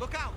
Look out!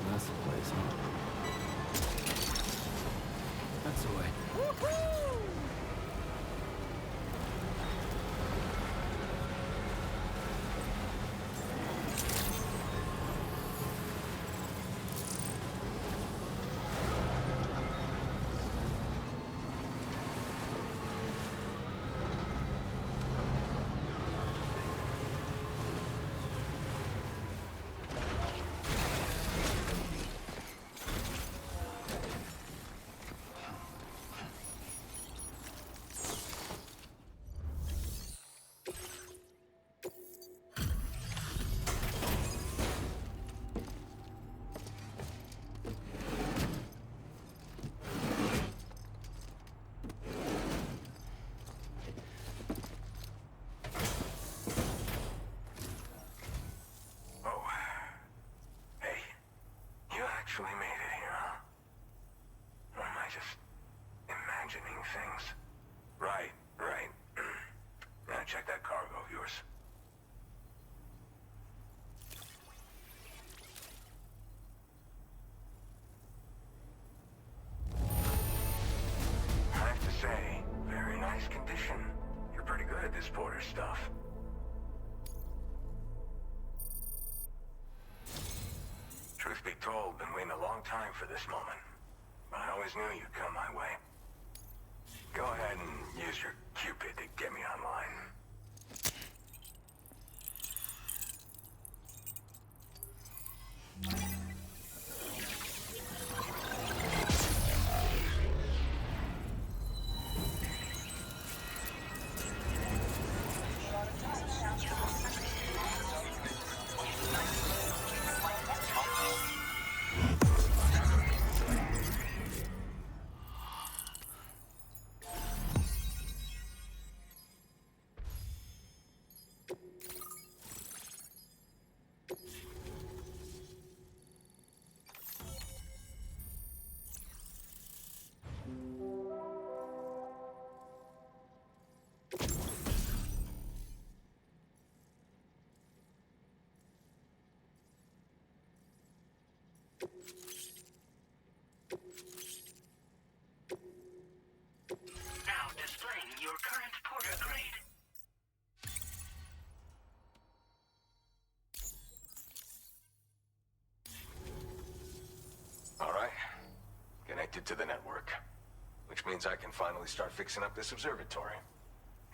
That's the place, huh? That's the way. Actually made it here, huh? Or am I just imagining things? Right. Now check that cargo of yours. I have to say, very nice condition. You're pretty good at this porter stuff. Truth be told, been waiting a long time for this moment. But I always knew you'd come my way. Go ahead and use your Cupid to get me online. to the network. Which means I can finally start fixing up this observatory.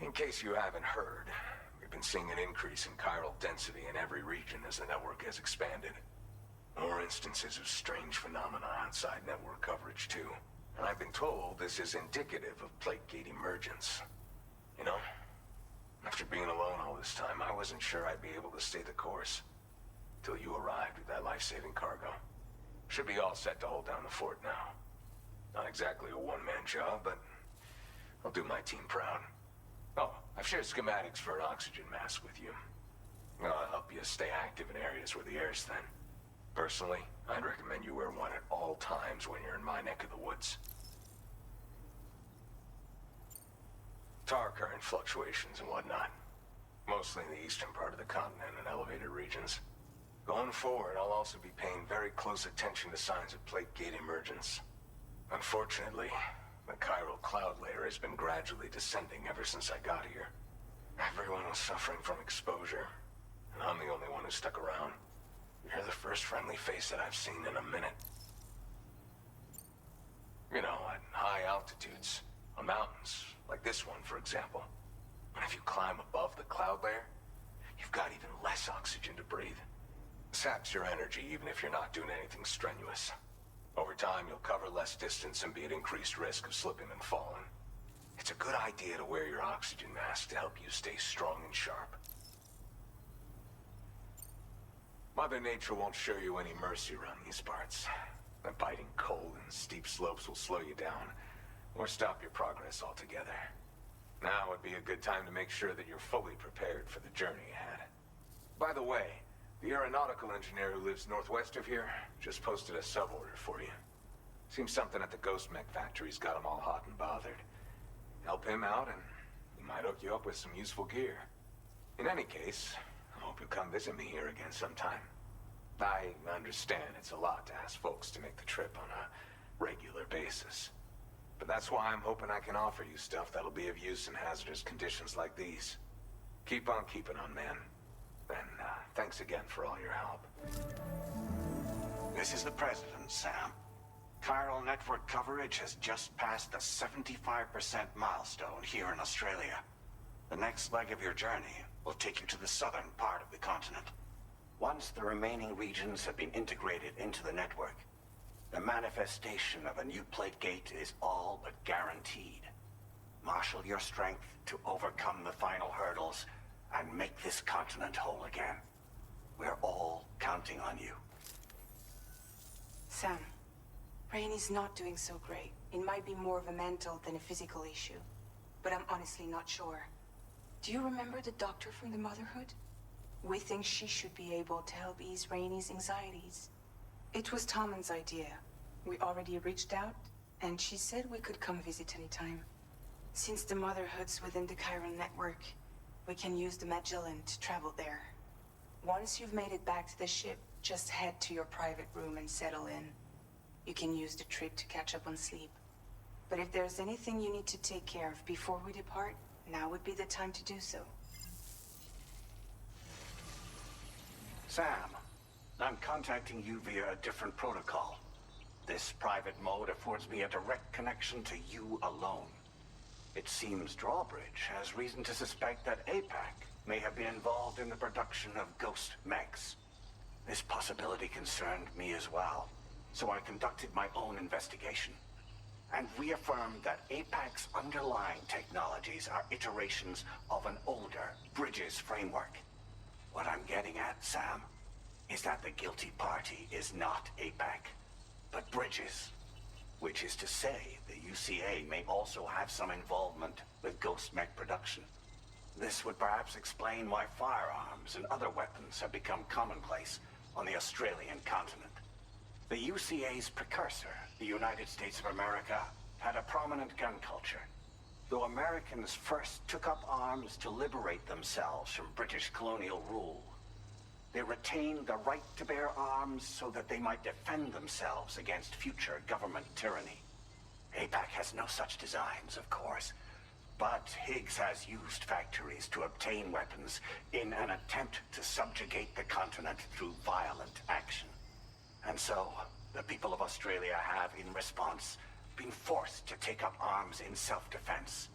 In case you haven't heard, we've been seeing an increase in chiral density in every region as the network has expanded. More instances of strange phenomena outside network coverage, too. And I've been told this is indicative of plate gate emergence. You know, after being alone all this time, I wasn't sure I'd be able to stay the course. Till you arrived with that life-saving cargo. Should be all set to hold down the fort now. Not exactly a one-man job, but I'll do my team proud. Oh, I've shared schematics for an oxygen mask with you. I'll help you stay active in areas where the air's thin. Personally, I'd recommend you wear one at all times when you're in my neck of the woods. Tar current fluctuations and whatnot. Mostly in the eastern part of the continent and elevated regions. Going forward, I'll also be paying very close attention to signs of plate gate emergence. Unfortunately, the chiral cloud layer has been gradually descending ever since I got here. Everyone was suffering from exposure, and I'm the only one who stuck around. You're the first friendly face that I've seen in a minute. You know, at high altitudes, on mountains, like this one, for example. And if you climb above the cloud layer, you've got even less oxygen to breathe. Saps your energy even if you're not doing anything strenuous. Over time, you'll cover less distance and be at increased risk of slipping and falling. It's a good idea to wear your oxygen mask to help you stay strong and sharp. Mother Nature won't show you any mercy around these parts. The biting cold and steep slopes will slow you down, or stop your progress altogether. Now would be a good time to make sure that you're fully prepared for the journey ahead. By the way, the aeronautical engineer who lives northwest of here just posted a sub-order for you. Seems something at the Ghost Mech factory's got him all hot and bothered. Help him out and he might hook you up with some useful gear. In any case, I hope you'll come visit me here again sometime. I understand it's a lot to ask folks to make the trip on a regular basis. But that's why I'm hoping I can offer you stuff that'll be of use in hazardous conditions like these. Keep on keeping on, man. And thanks again for all your help. This is the President, Sam. Chiral network coverage has just passed the 75% milestone here in Australia. The next leg of your journey will take you to the southern part of the continent. Once the remaining regions have been integrated into the network, the manifestation of a new plate gate is all but guaranteed. Marshal your strength to overcome the final hurdles and make this continent whole again. We're all counting on you. Sam, Rainey's not doing so great. It might be more of a mental than a physical issue, but I'm honestly not sure. Do you remember the doctor from the Motherhood? We think she should be able to help ease Rainey's anxieties. It was Tommen's idea. We already reached out, and she said we could come visit anytime. Since the Motherhood's within the Chiron network, we can use the Magellan to travel there. Once you've made it back to the ship, just head to your private room and settle in. You can use the trip to catch up on sleep. But if there's anything you need to take care of before we depart, now would be the time to do so. Sam, I'm contacting you via a different protocol. This private mode affords me a direct connection to you alone. It seems Drawbridge has reason to suspect that APAC may have been involved in the production of ghost mechs. This possibility concerned me as well, so I conducted my own investigation and reaffirmed that APAC's underlying technologies are iterations of an older Bridges framework. What I'm getting at, Sam, is that the guilty party is not APAC, but Bridges. Which is to say, the UCA may also have some involvement with ghost mech production. This would perhaps explain why firearms and other weapons have become commonplace on the Australian continent. The UCA's precursor, the United States of America, had a prominent gun culture. Though Americans first took up arms to liberate themselves from British colonial rule, they retained the right to bear arms so that they might defend themselves against future government tyranny. APAC has no such designs, of course, but Higgs has used factories to obtain weapons in an attempt to subjugate the continent through violent action. And so, the people of Australia have, in response, been forced to take up arms in self-defense.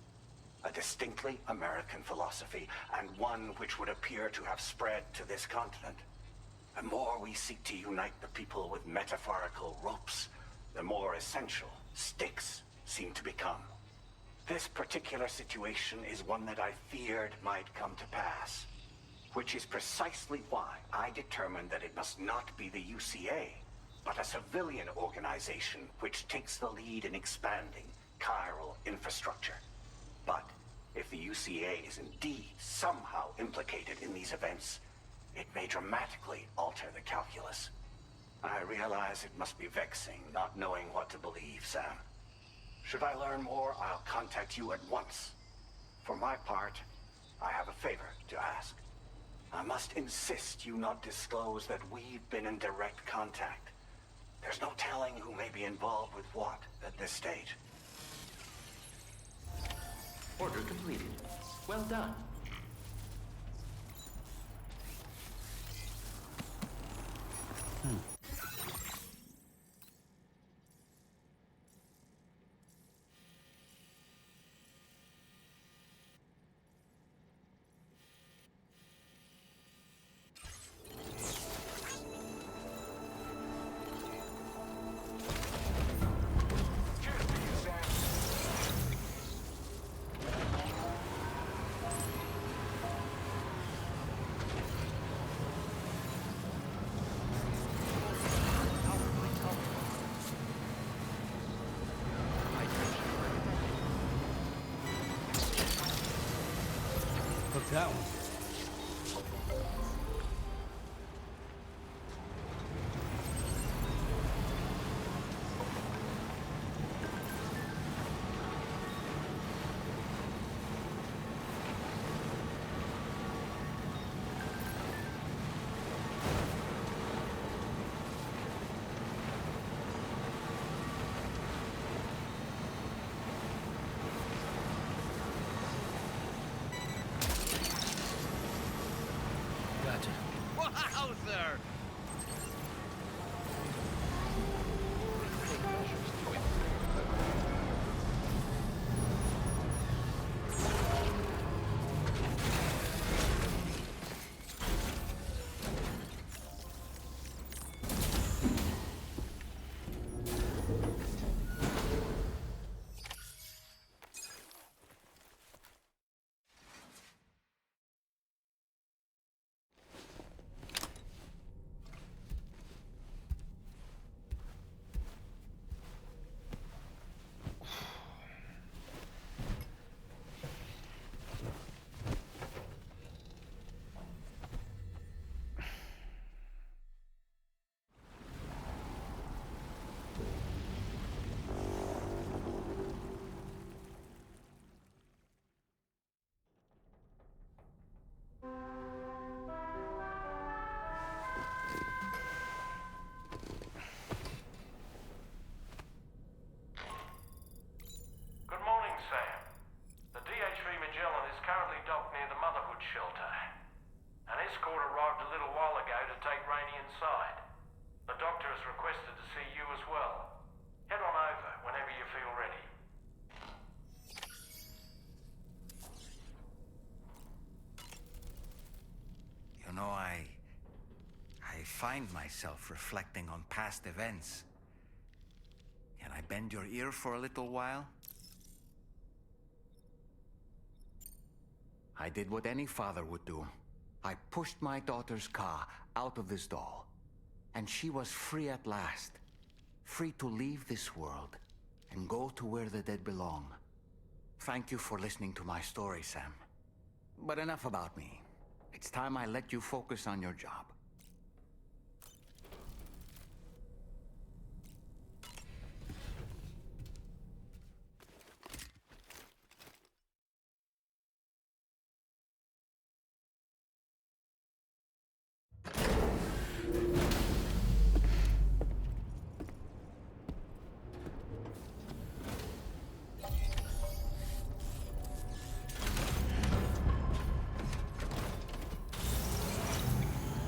A distinctly American philosophy, and one which would appear to have spread to this continent. The more we seek to unite the people with metaphorical ropes, the more essential sticks seem to become. This particular situation is one that I feared might come to pass, which is precisely why I determined that it must not be the UCA, but a civilian organization which takes the lead in expanding chiral infrastructure. But if the UCA is indeed somehow implicated in these events, it may dramatically alter the calculus. I realize it must be vexing not knowing what to believe, Sam. Should I learn more, I'll contact you at once. For my part, I have a favor to ask. I must insist you not disclose that we've been in direct contact. There's no telling who may be involved with what at this stage. Order completed. Well done. Look that one. Gotcha. Wowzer! Good morning, Sam. The DH3 Magellan is currently docked near the Motherhood shelter. An escort arrived a little while ago to take Rainey inside. The doctor has requested to see you as well. Head on over whenever you feel ready. You know, I find myself reflecting on past events. Can I bend your ear for a little while? I did what any father would do. I pushed my daughter's car out of this doll. And she was free at last. Free to leave this world and go to where the dead belong. Thank you for listening to my story, Sam. But enough about me. It's time I let you focus on your job.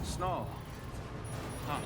Snow. Huh.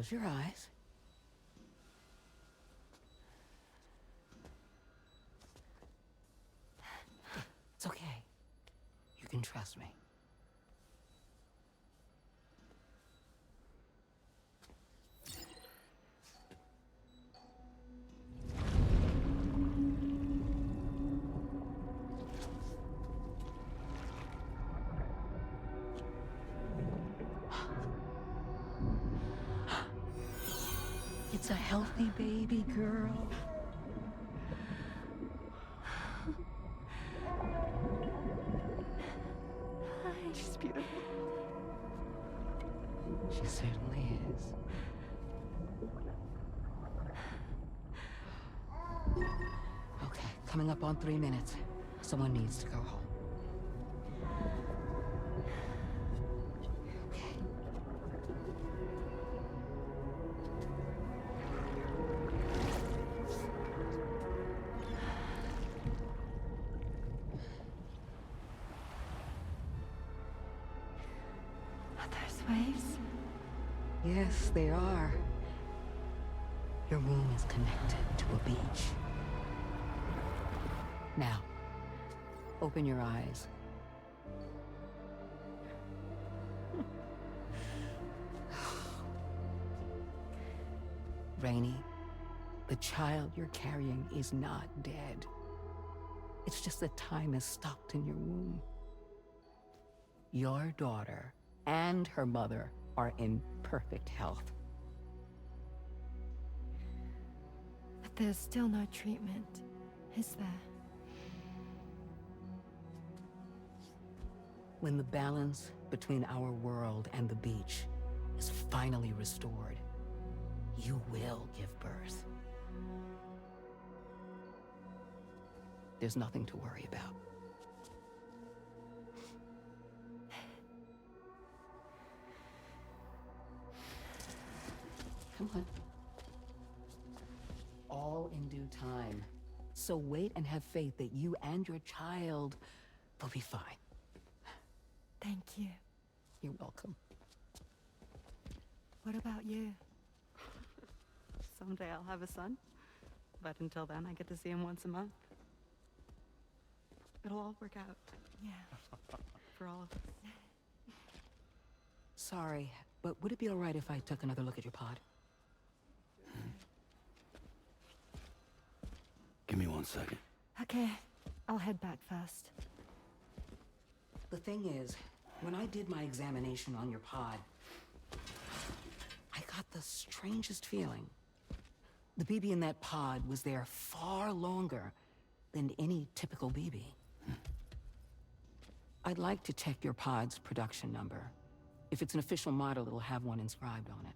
Close your eyes. It's okay. You can trust me. It's a healthy baby girl. She's beautiful. She certainly is. Okay, coming up on 3 minutes. Someone needs to go home. Waves? Yes, they are. Your womb is connected to a beach. Now, open your eyes. Rainey, the child you're carrying is not dead. It's just that time is stopped in your womb. Your daughter and her mother are in perfect health. But there's still no treatment, is there? When the balance between our world and the beach is finally restored, you will give birth. There's nothing to worry about. Come on. All in due time. So wait and have faith that you and your child will be fine. Thank you. You're welcome. What about you? Someday I'll have a son, but until then I get to see him once a month. It'll all work out. Yeah. For all of us. Sorry, but would it be all right if I took another look at your pod? Give me 1 second. Okay, I'll head back first. The thing is, when I did my examination on your pod, I got the strangest feeling. The BB in that pod was there far longer than any typical BB. I'd like to check your pod's production number. If it's an official model, it'll have one inscribed on it.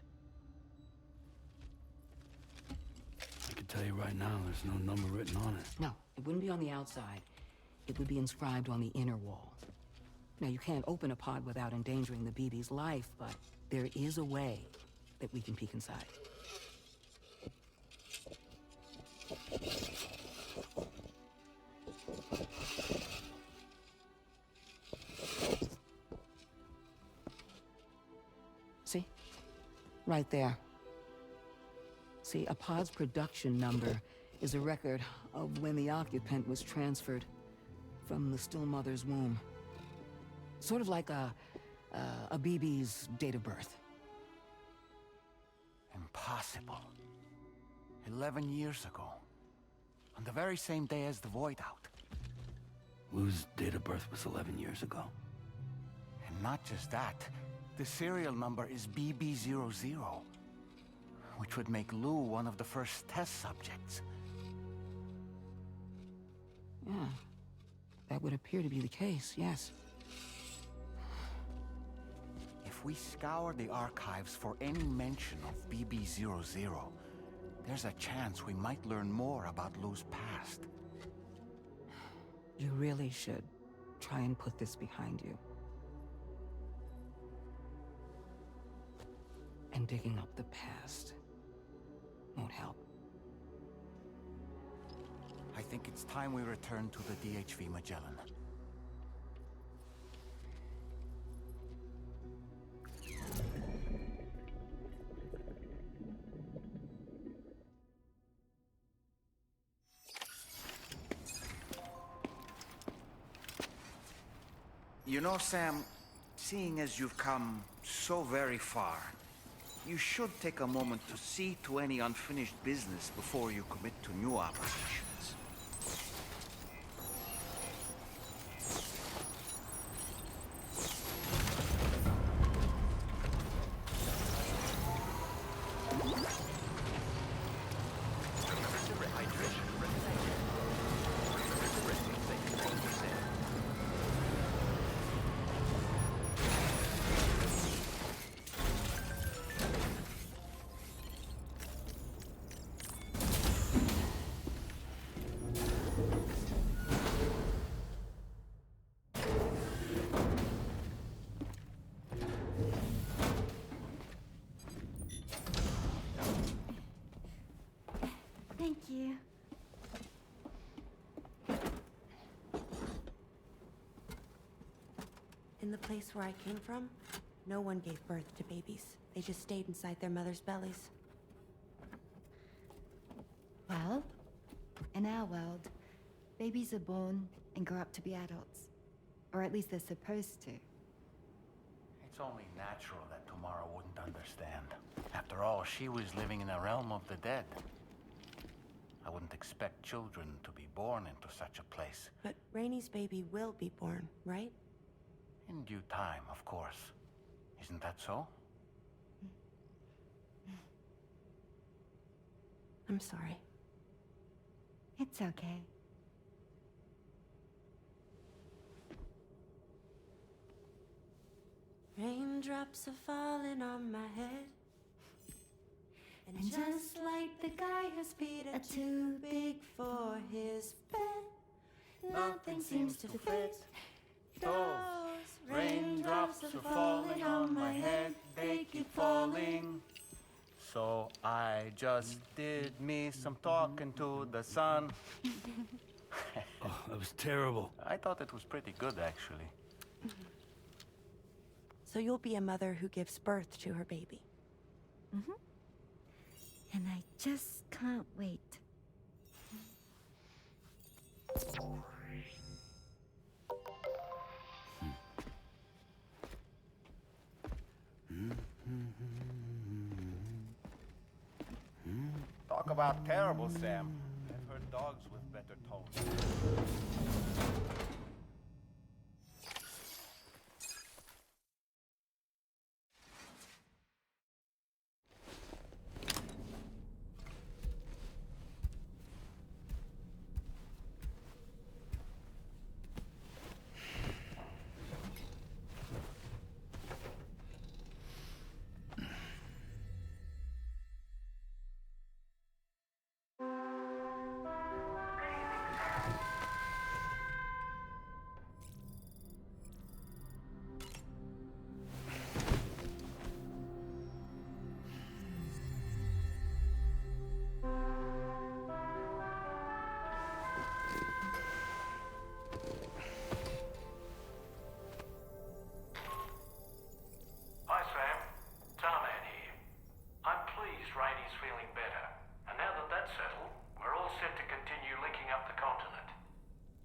I can tell you right now, there's no number written on it. No, it wouldn't be on the outside. It would be inscribed on the inner wall. Now, you can't open a pod without endangering the BB's life, but there is a way that we can peek inside. See? Right there. See, a pod's production number is a record of when the occupant was transferred from the still mother's womb. Sort of like a BB's date of birth. Impossible. 11 years ago. On the very same day as the Void Out. Lou's date of birth was 11 years ago. And not just that, the serial number is BB00, which would make Lou one of the first test subjects. Yeah, that would appear to be the case, yes. If we scour the archives for any mention of BB00, there's a chance we might learn more about Lou's past. You really should try and put this behind you. And digging up the past won't help. I think it's time we return to the DHV Magellan. You know, Sam, seeing as you've come so very far, you should take a moment to see to any unfinished business before you commit to new operations. Thank you. In the place where I came from, no one gave birth to babies. They just stayed inside their mothers' bellies. Well, in our world, babies are born and grow up to be adults. Or at least they're supposed to. It's only natural that Tamara wouldn't understand. After all, she was living in a realm of the dead. I wouldn't expect children to be born into such a place. But Rainey's baby will be born, right? In due time, of course. Isn't that so? I'm sorry. It's okay. Raindrops are falling on my head. And just like the guy whose feet are too big for his bed, nothing seems to fit. Those raindrops are falling on my head, they keep falling. So I just did me some talking to the sun. Oh, that was terrible. I thought it was pretty good, actually. So you'll be a mother who gives birth to her baby. Mm-hmm. And I just can't wait. Talk about terrible, Sam. I've heard dogs with better tones. Hi, Sam. Tarman here. I'm pleased Rainey's feeling better. And now that that's settled, we're all set to continue linking up the continent.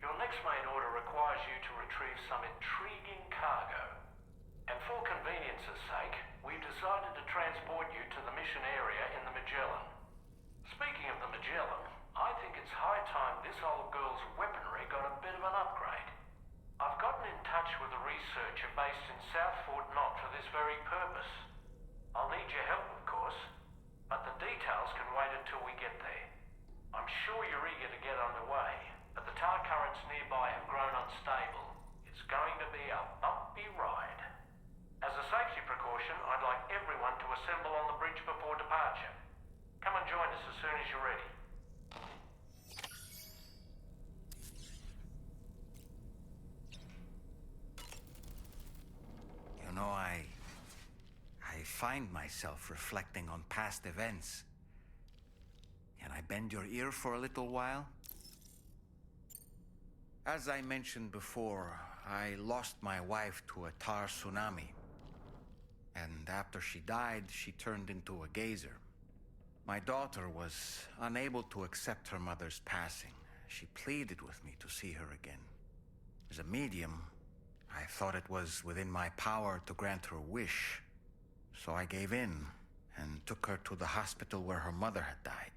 Your next main order requires you to retrieve some intriguing cargo. And for convenience's sake, we've decided to transport you to the mission area in the Magellan. Speaking of the Magellan, I think it's high time this old girl's weaponry got a bit of an upgrade. I've gotten in touch with a researcher based in South Fort Knott for this very purpose. I'll need your help, of course, but the details can wait until we get there. I'm sure you're eager to get underway, but the tar currents nearby have grown unstable. It's going to be a bumpy ride. As a safety precaution, I'd like everyone to assemble on the bridge before departure. Come and join us as soon as you're ready. You know, I find myself reflecting on past events. Can I bend your ear for a little while? As I mentioned before, I lost my wife to a tar tsunami. And after she died, she turned into a gazer. My daughter was unable to accept her mother's passing. She pleaded with me to see her again. As a medium, I thought it was within my power to grant her wish. So I gave in and took her to the hospital where her mother had died.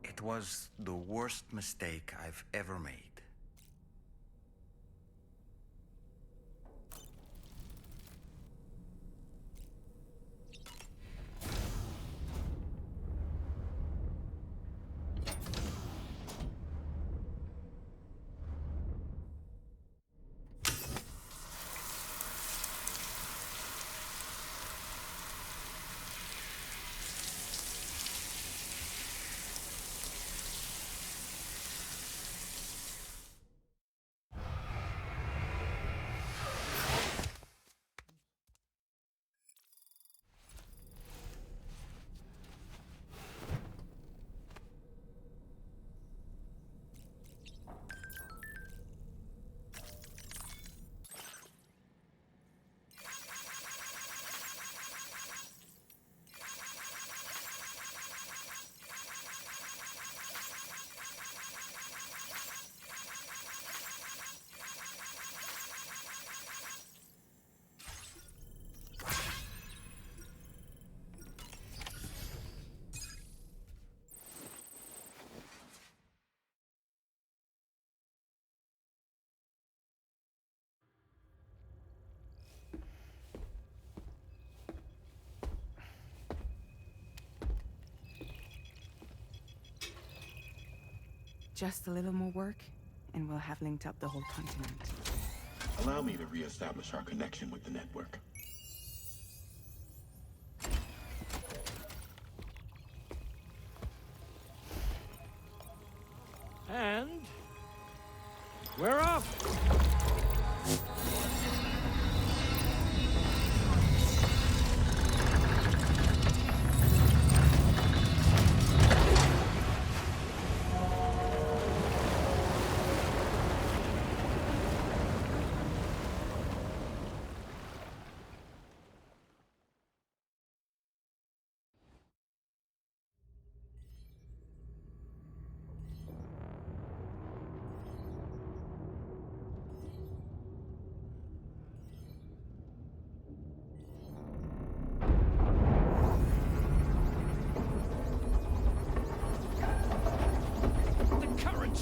It was the worst mistake I've ever made. Just a little more work, and we'll have linked up the whole continent. Allow me to reestablish our connection with the network. And we're off.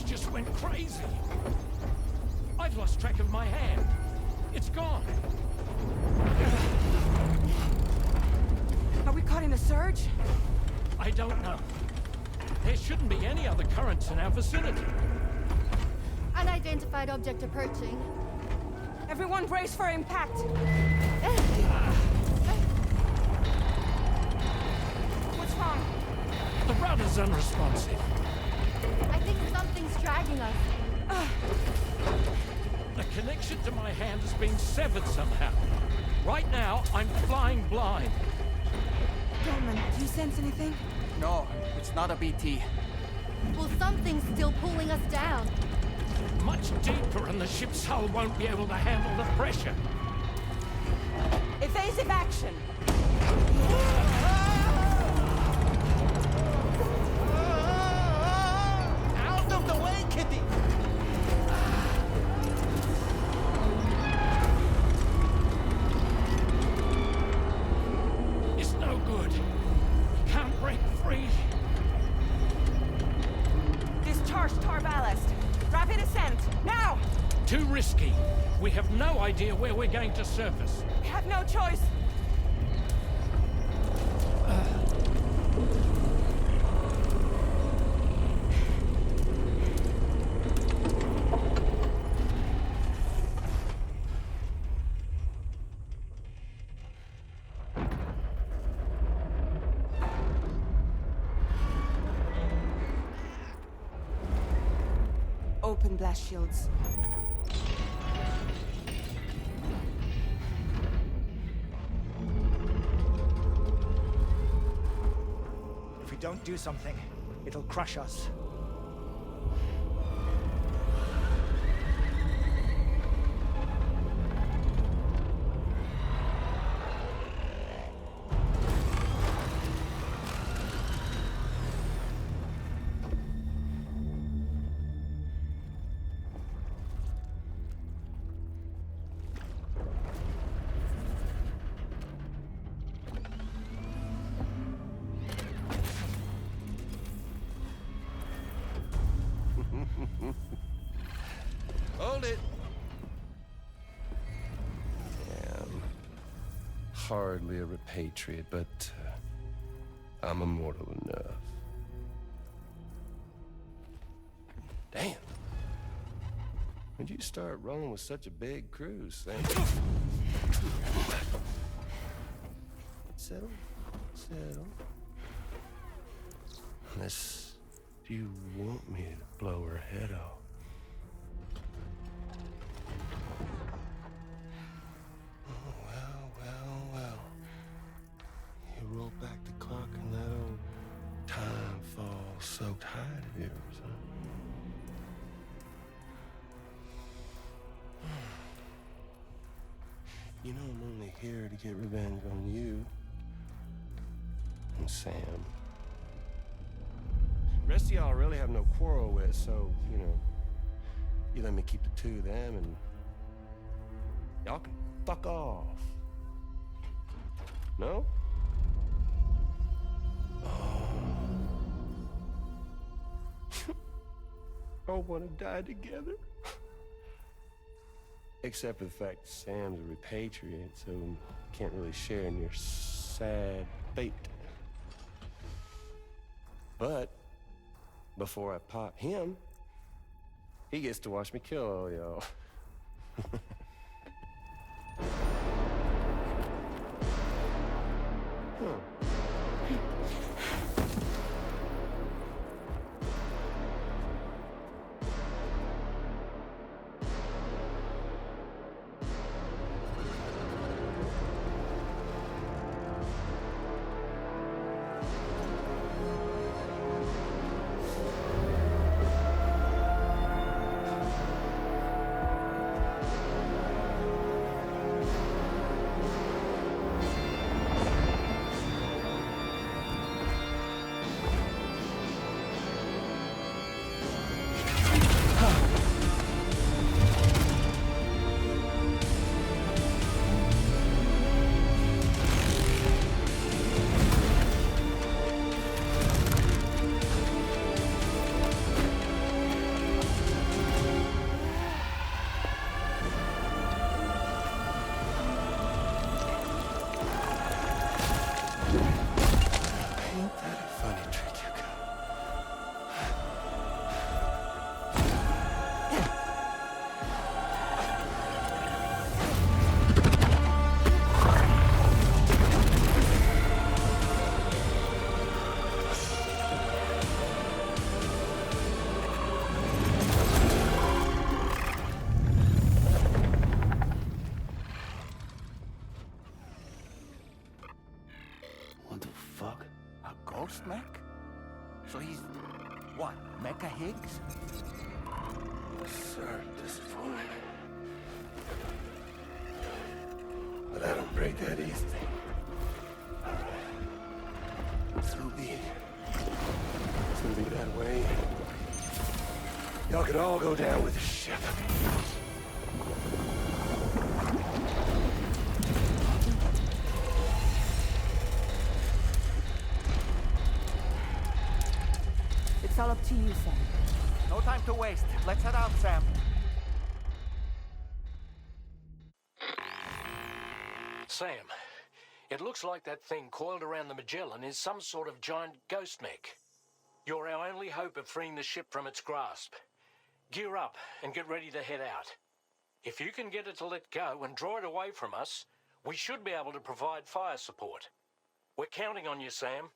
Just went crazy. I've lost track of my hand. It's gone. Are we caught in a surge? I don't know. There shouldn't be any other currents in our vicinity. Unidentified object approaching. Everyone brace for impact. What's wrong? The rudder's unresponsive. I think something's dragging us. The connection to my hand has been severed somehow. Right now, I'm flying blind. Dolman, do you sense anything? No, it's not a BT. Well, something's still pulling us down. Much deeper, and the ship's hull won't be able to handle the pressure. Evasive action! Out of the way, Kitty! It's no good. Can't break free. Discharge tar ballast. Rapid ascent, now! Too risky. We have no idea where we're going to surface. We have no choice. Open blast shields. If we don't do something, it'll crush us. Hold it! Damn. Hardly a repatriate, but I'm immortal enough. Damn. When'd you start rolling with such a big crew, Sam? Settle. Settle. Unless you want me to blow her head off. Well. You roll back the clock and that old time fall soaked hide of yours, huh? You know I'm only here to get revenge on you and Sam. Rest of y'all really have no quarrel with, so, you know, you let me keep the two of them and y'all can fuck off. No? All want to die together? Except for the fact Sam's a repatriate, so can't really share in your sad fate. But before I pop him, he gets to watch me kill all y'all. Ghost mech? So he's, what, Mecha Higgs? Sorry to disappoint. But I don't break that easy. So be it. It's gonna be that way. Y'all could all go down with the ship. It's all up to you, Sam. No time to waste. Let's head out, Sam. Sam, it looks like that thing coiled around the Magellan is some sort of giant ghost mech. You're our only hope of freeing the ship from its grasp. Gear up and get ready to head out. If you can get it to let go and draw it away from us, we should be able to provide fire support. We're counting on you, Sam.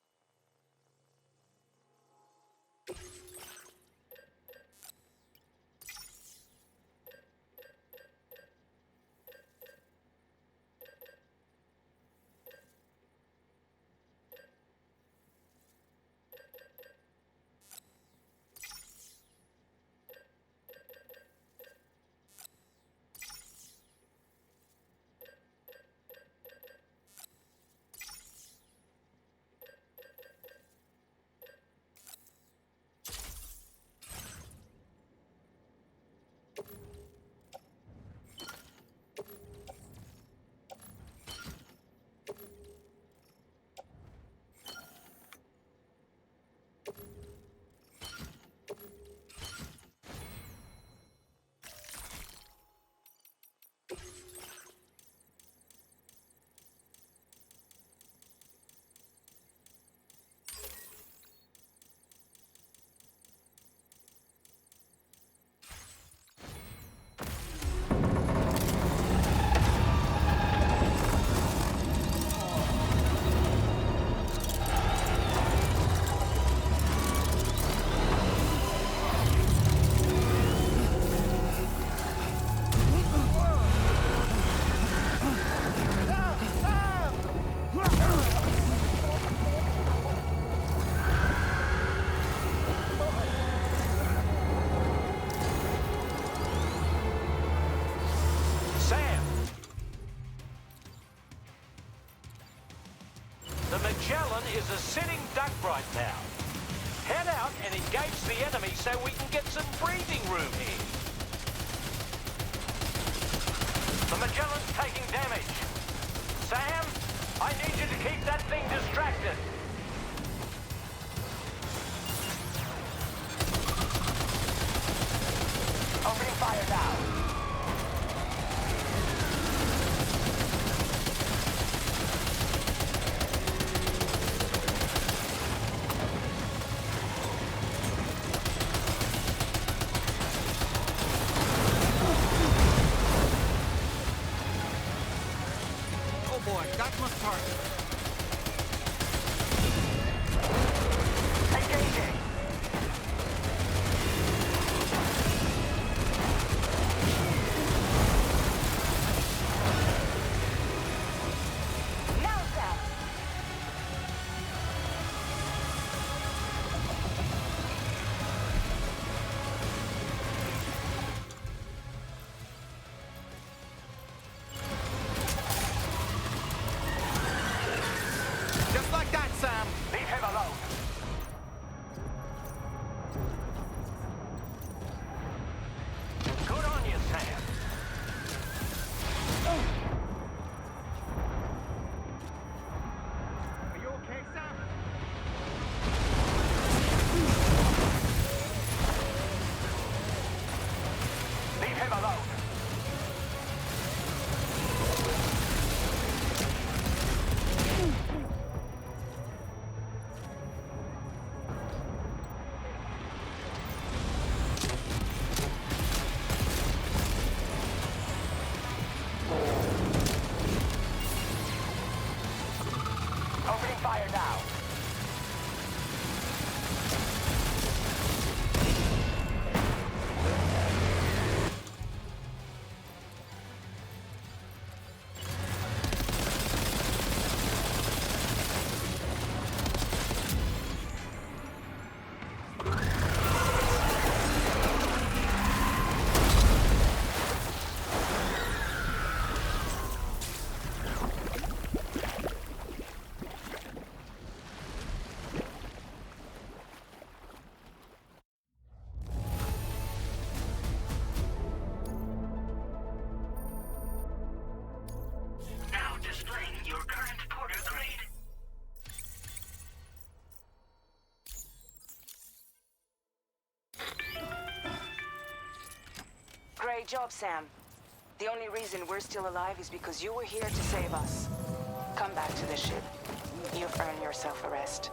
Magellan is a sitting duck right now. Head out and engage the enemy so we can get some breathing room here. The Magellan's taking damage. Sam, I need you to keep that thing distracted. Opening fire now. Oh boy, that must hurt. Engaging. Now, Sam! Just like that, Sam. Leave him alone. Good on you, Sam. Are you okay, Sam? Leave him alone. Opening fire now. Now displaying your current porter grade. Great job, Sam. The only reason we're still alive is because you were here to save us. Come back to the ship. You've earned yourself a rest.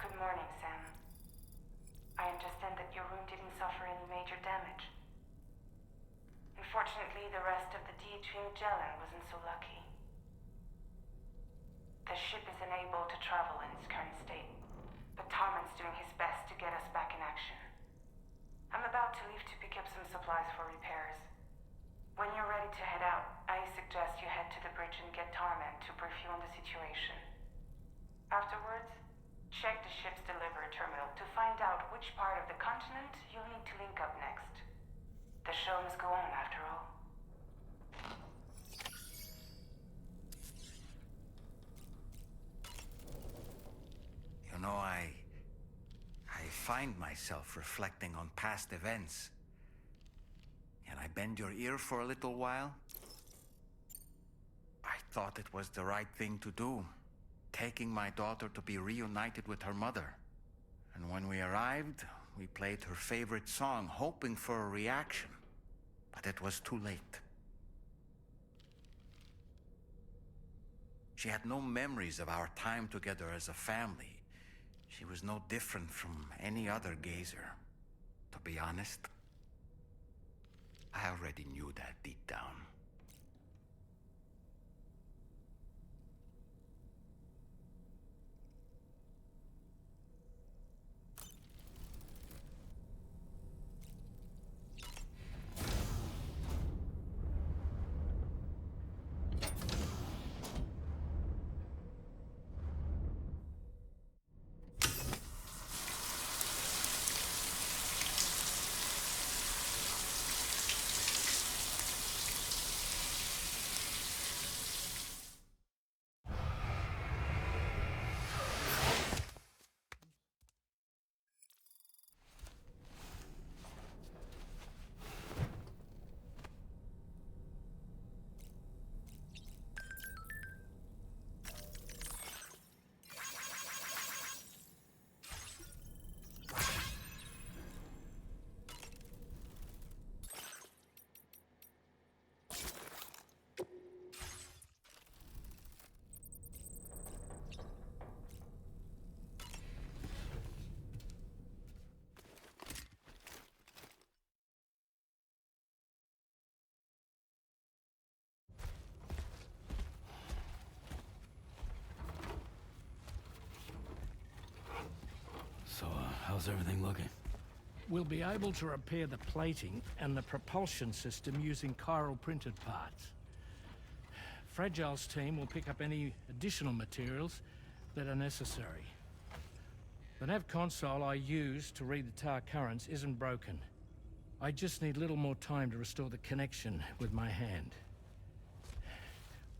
Good morning, Sam. I understand that your room didn't suffer any major damage. Unfortunately, the rest of the DHV Magellan wasn't so lucky. The ship is unable to travel in its current state, but Tarman's doing his best to get us back in action. I'm about to leave to pick up some supplies for repairs. When you're ready to head out, I suggest you head to the bridge and get Tarman to brief you on the situation. Afterwards, check the ship's delivery terminal to find out which part of the continent you'll need to link up next. The show must go on, after all. You know, I find myself reflecting on past events. Can I bend your ear for a little while? I thought it was the right thing to do, taking my daughter to be reunited with her mother. And when we arrived, we played her favorite song, hoping for a reaction. But it was too late. She had no memories of our time together as a family. She was no different from any other gazer. To be honest, I already knew that deep down. So, how's everything looking? We'll be able to repair the plating and the propulsion system using chiral printed parts. Fragile's team will pick up any additional materials that are necessary. The nav console I use to read the tower currents isn't broken. I just need a little more time to restore the connection with my hand.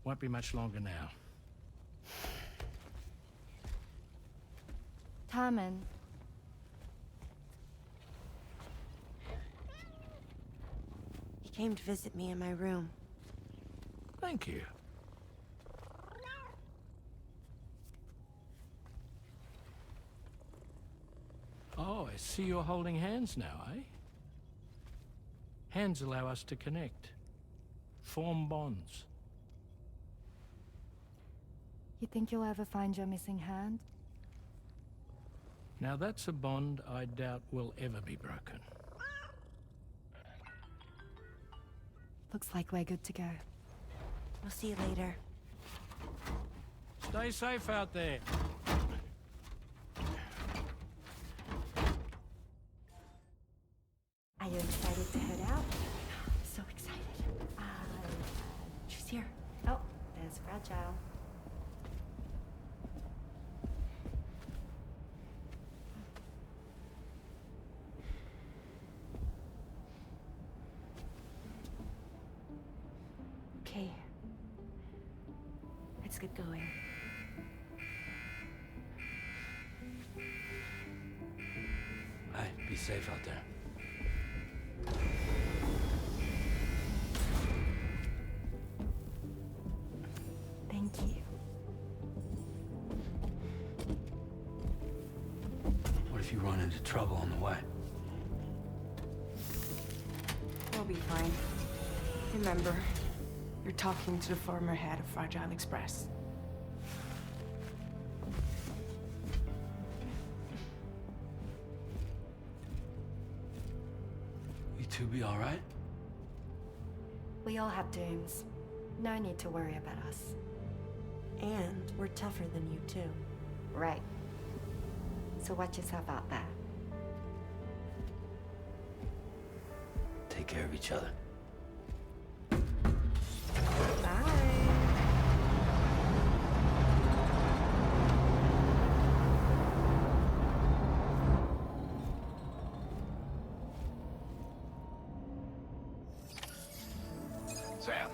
Won't be much longer now. Tarman. He came to visit me in my room. Thank you. Oh, I see you're holding hands now, eh? Hands allow us to connect. Form bonds. You think you'll ever find your missing hand? Now that's a bond I doubt will ever be broken. Looks like we're good to go. We'll see you later. Stay safe out there. Are you excited to head out? So excited. She's here. Oh, there's Fragile. Okay. Let's get going. Hey, be safe out there. Thank you. What if you run into trouble on the way? We'll be fine. Remember, you're talking to the former head of Fragile Express. You two be all right? We all have dooms. No need to worry about us. And we're tougher than you, too. Right. So watch yourself out there. Take care of each other. Sam,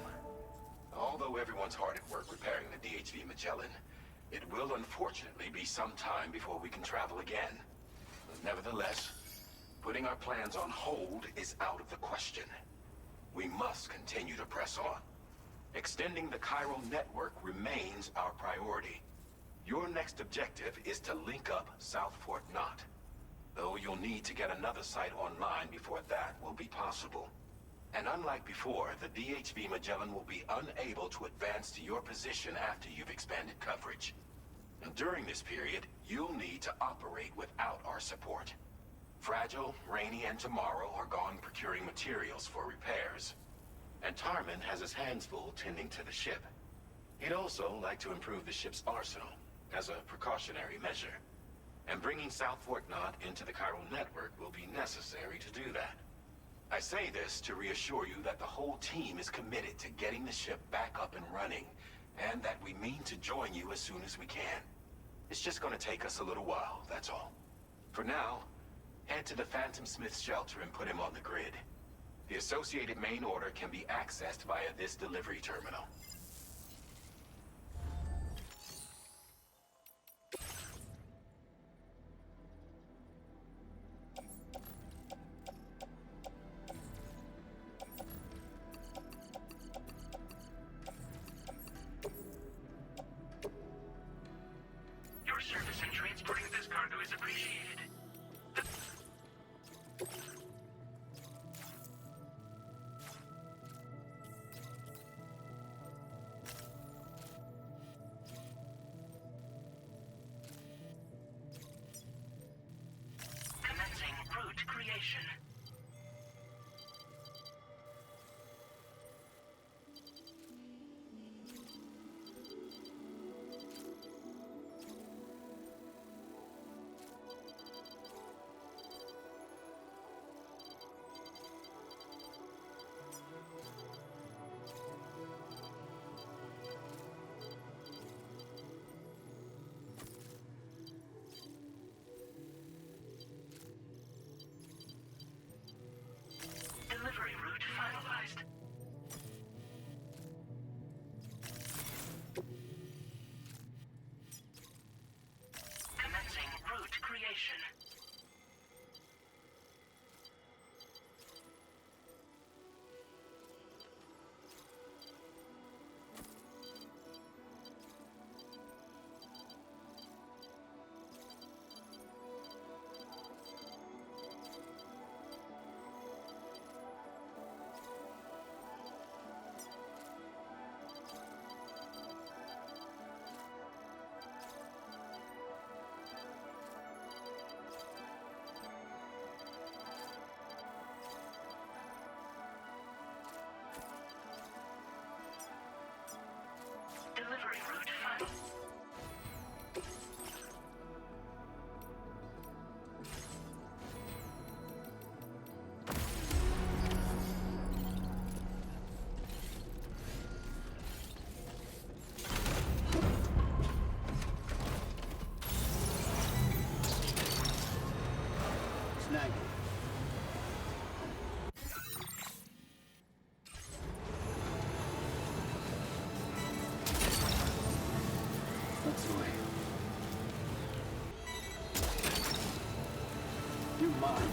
although everyone's hard at work repairing the DHV Magellan, it will unfortunately be some time before we can travel again. Nevertheless, putting our plans on hold is out of the question. We must continue to press on. Extending the chiral network remains our priority. Your next objective is to link up South Fort Knot, though you'll need to get another site online before that will be possible. And unlike before, the DHV Magellan will be unable to advance to your position after you've expanded coverage. During this period, you'll need to operate without our support. Fragile, Rainey, and Tomorrow are gone procuring materials for repairs. And Tarman has his hands full tending to the ship. He'd also like to improve the ship's arsenal, as a precautionary measure. And bringing South Fork Knot into the chiral network will be necessary to do that. I say this to reassure you that the whole team is committed to getting the ship back up and running, and that we mean to join you as soon as we can. It's just gonna take us a little while, that's all. For now, head to the Phantom Smith shelter and put him on the grid. The associated main order can be accessed via this delivery terminal. Your service in transporting this cargo is appreciated. Commencing route creation. Delivery route finalized. Commencing route creation. Delivery route final. Snag it. That's the way. You're mine.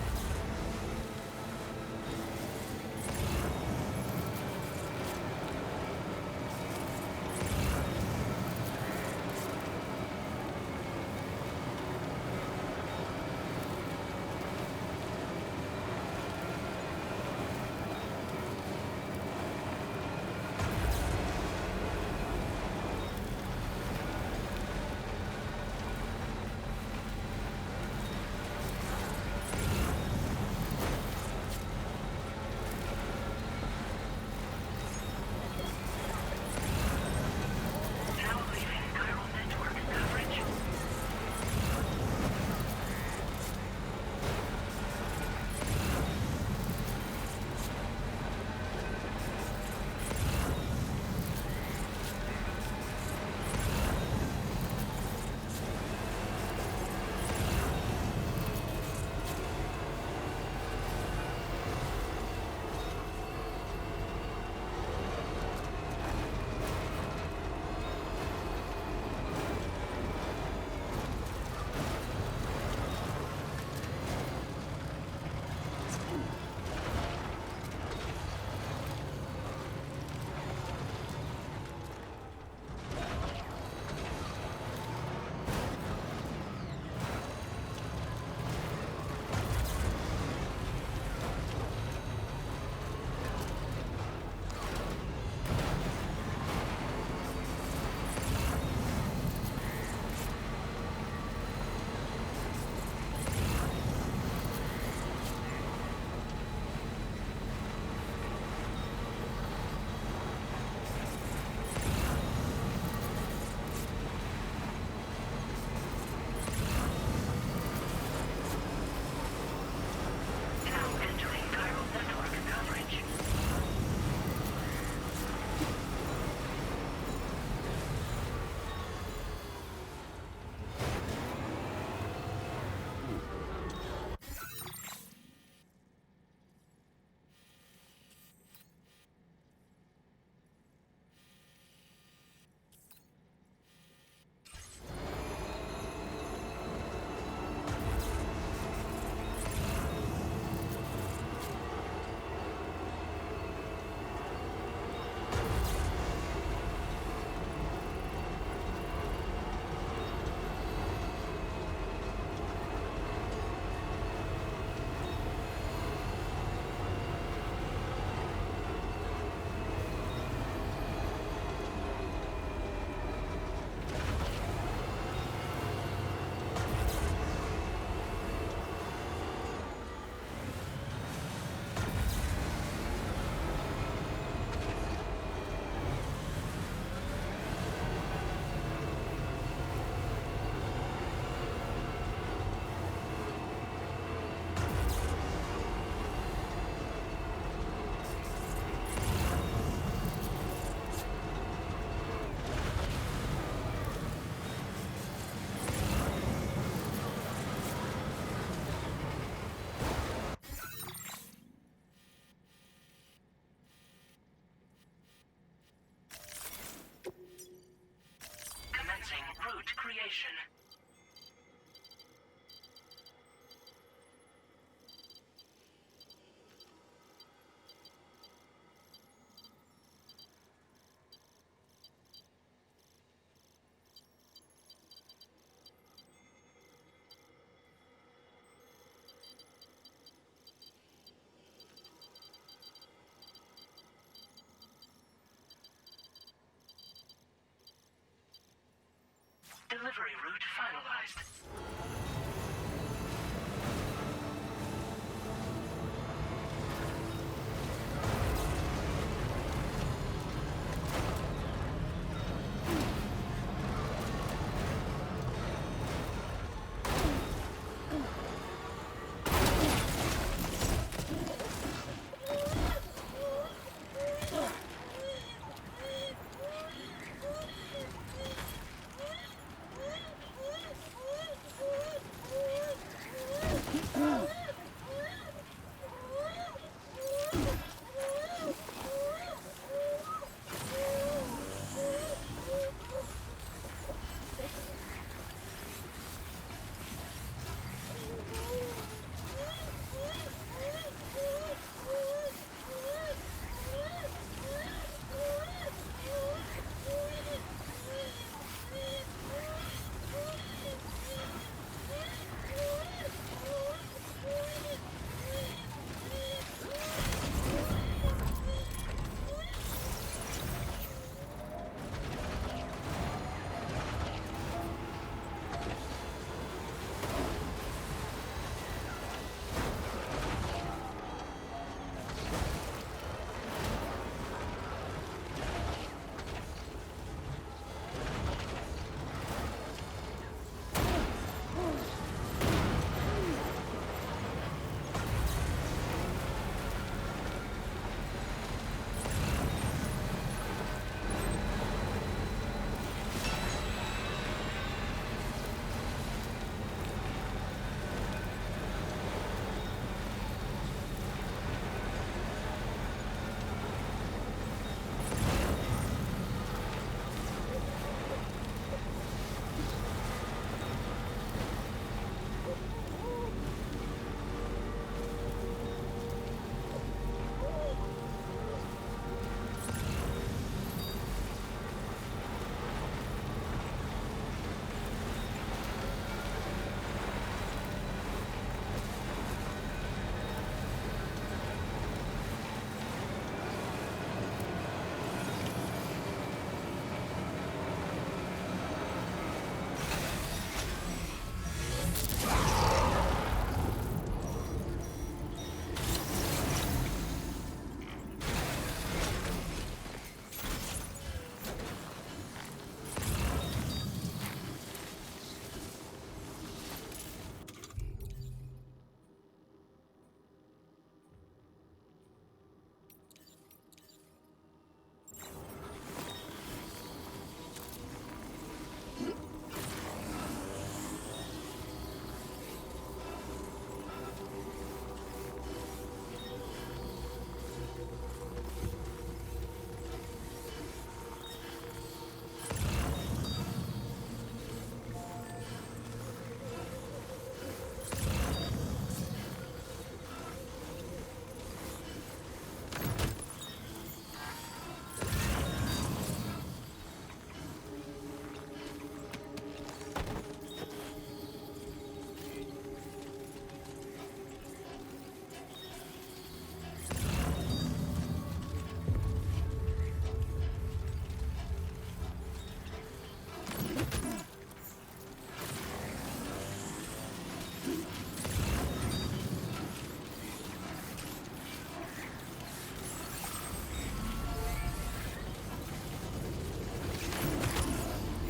delivery route finalized.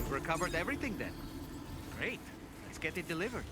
Recovered everything then. Great. Let's get it delivered.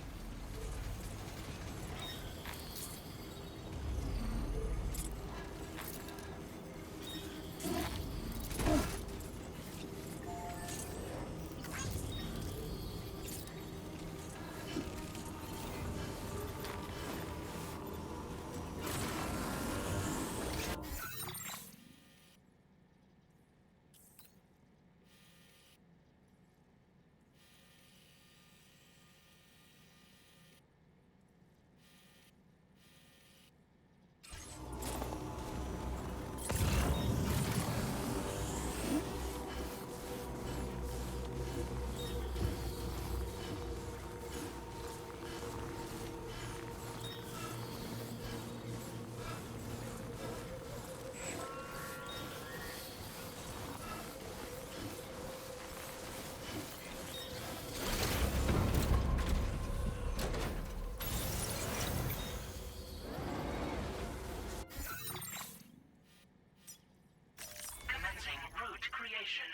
radiation.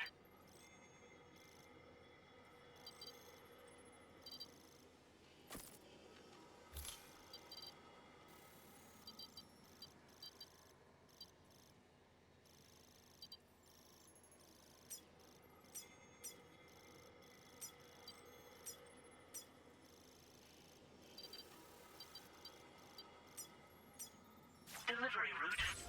Delivery route.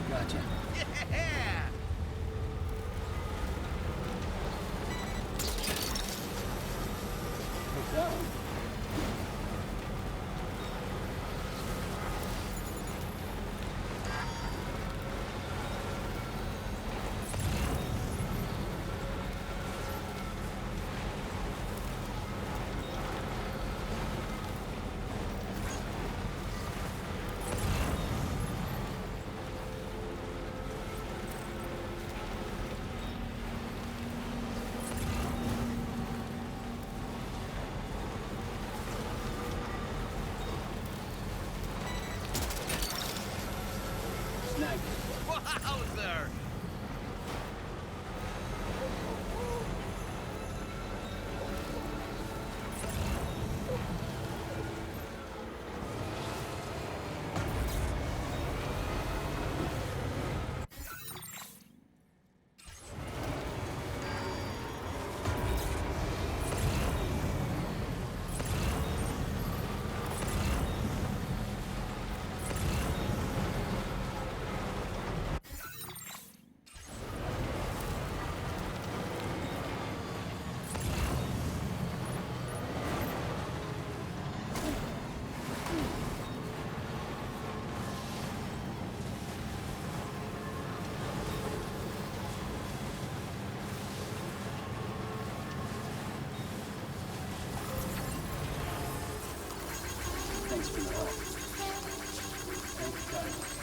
Gotcha. Yeah! Wowzer! Thanks for the help. Thank you, Kyle.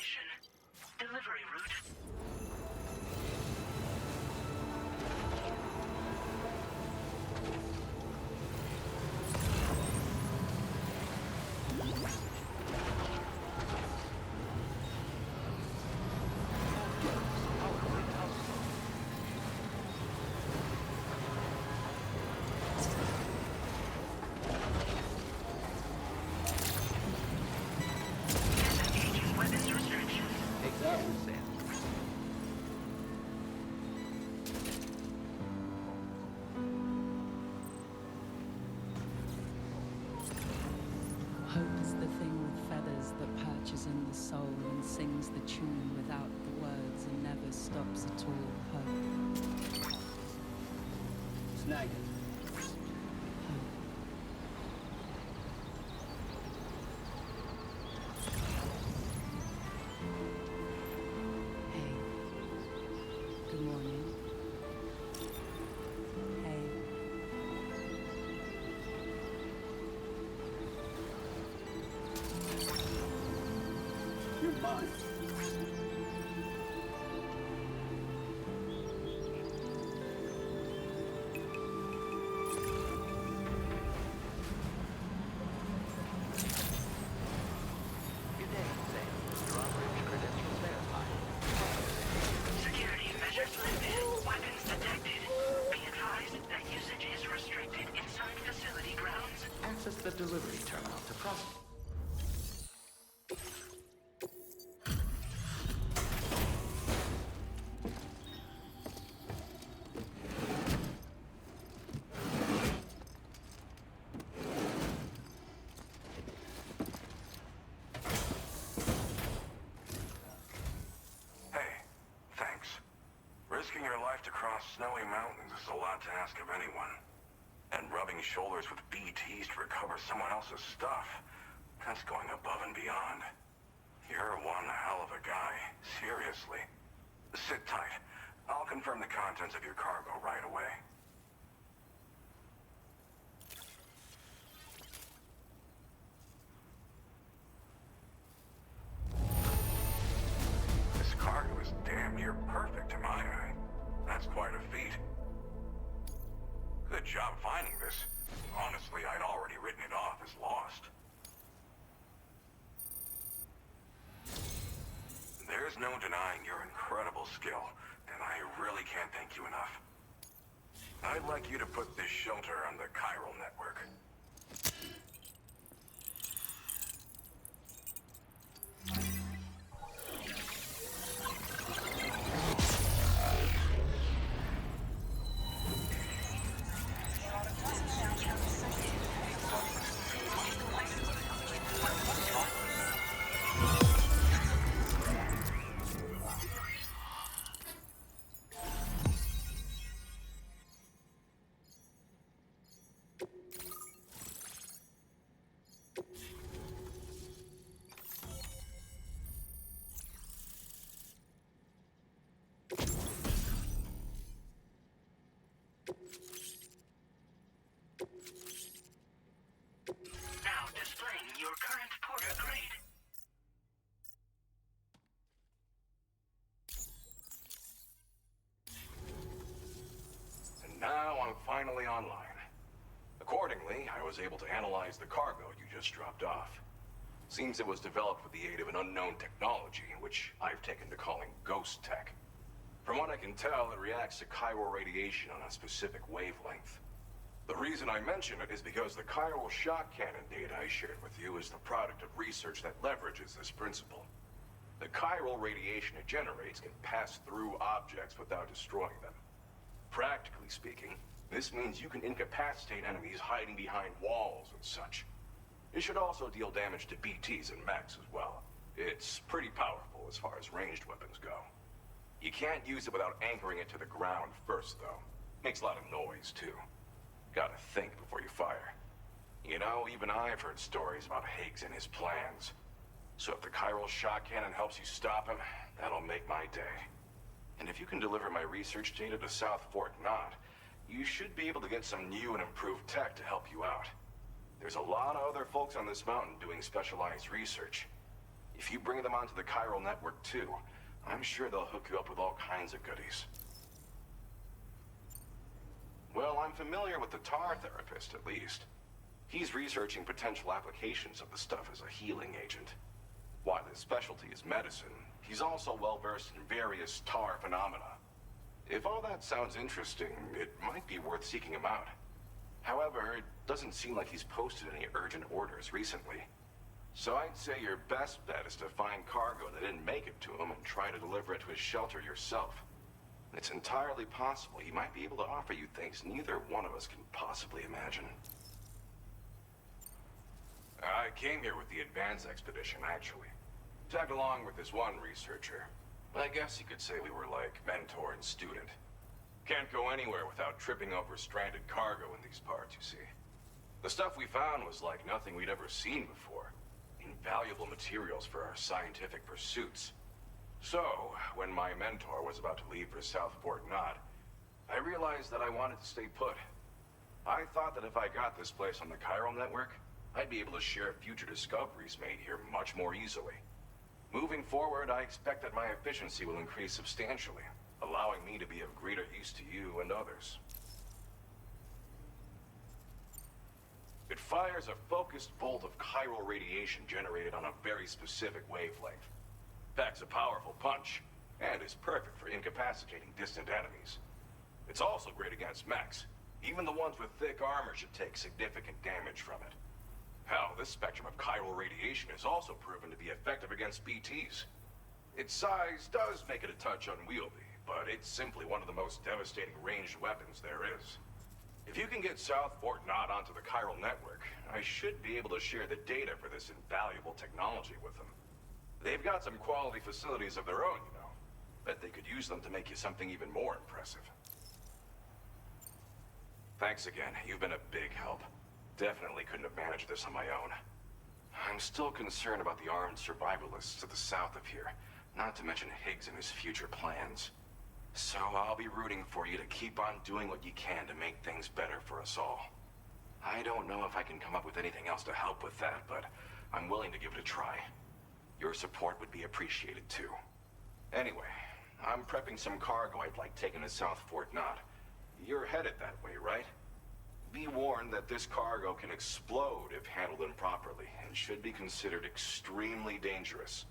destination. Delivery route. Hope is the thing with feathers that perches in the soul and sings the tune without the words and never stops at all. Hope. Snag it. Hey. Good morning. Hey. You're mine. Security measures lifted. Weapons detected. Be advised that usage is restricted inside facility grounds. Access the delivery terminal to process. Hey, thanks. Risking your life to cross snowy mountains is a lot to ask of anyone. And rubbing shoulders with BTs to recover someone else's stuff, that's going above and beyond. You're one hell of a guy, seriously. Sit tight. I'll confirm the contents of your cargo right away. This cargo is damn near perfect to my eye. That's quite a feat. Good job finding this. Honestly, I'd already written it off as lost. There's no denying your incredible skill, and I really can't thank you enough. I'd like you to put this shelter on the chiral network. Now displaying your current porter grade. And now I'm finally online. Accordingly, I was able to analyze the cargo you just dropped off. Seems it was developed with the aid of an unknown technology, which I've taken to calling ghost tech. From what I can tell, it reacts to chiral radiation on a specific wavelength. The reason I mention it is because the chiral shock cannon data I shared with you is the product of research that leverages this principle. The chiral radiation it generates can pass through objects without destroying them. Practically speaking, this means you can incapacitate enemies hiding behind walls and such. It should also deal damage to BTs and mechs as well. It's pretty powerful as far as ranged weapons go. You can't use it without anchoring it to the ground first, though. Makes a lot of noise, too. Gotta think before you fire. You know, even I've heard stories about Higgs and his plans. So if the chiral shock cannon helps you stop him, that'll make my day. And if you can deliver my research data to South Fort Knot, you should be able to get some new and improved tech to help you out. There's a lot of other folks on this mountain doing specialized research. If you bring them onto the chiral network too, I'm sure they'll hook you up with all kinds of goodies. Well, I'm familiar with the tar therapist, at least. He's researching potential applications of the stuff as a healing agent. While his specialty is medicine, he's also well-versed in various tar phenomena. If all that sounds interesting, it might be worth seeking him out. However, it doesn't seem like he's posted any urgent orders recently. So I'd say your best bet is to find cargo that didn't make it to him and try to deliver it to his shelter yourself. It's entirely possible he might be able to offer you things neither one of us can possibly imagine. I came here with the advance expedition, actually. Tagged along with this one researcher. I guess you could say we were like mentor and student. Can't go anywhere without tripping over stranded cargo in these parts, you see. The stuff we found was like nothing we'd ever seen before. Invaluable materials for our scientific pursuits. So, when my mentor was about to leave for South Fort Knot, I realized that I wanted to stay put. I thought that if I got this place on the chiral network, I'd be able to share future discoveries made here much more easily. Moving forward, I expect that my efficiency will increase substantially, allowing me to be of greater use to you and others. It fires a focused bolt of chiral radiation generated on a very specific wavelength. Packs a powerful punch, and is perfect for incapacitating distant enemies. It's also great against mechs. Even the ones with thick armor should take significant damage from it. Hell, this spectrum of chiral radiation is also proven to be effective against BTs. Its size does make it a touch unwieldy, but it's simply one of the most devastating ranged weapons there is. If you can get South Fort Knot onto the chiral network, I should be able to share the data for this invaluable technology with them. They've got some quality facilities of their own, you know. Bet they could use them to make you something even more impressive. Thanks again. You've been a big help. Definitely couldn't have managed this on my own. I'm still concerned about the armed survivalists to the south of here, not to mention Higgs and his future plans. So I'll be rooting for you to keep on doing what you can to make things better for us all. I don't know if I can come up with anything else to help with that, but I'm willing to give it a try. Your support would be appreciated too. Anyway, I'm prepping some cargo I'd like taken to South Fort Knot. You're headed that way, right? Be warned that this cargo can explode if handled improperly, and should be considered extremely dangerous.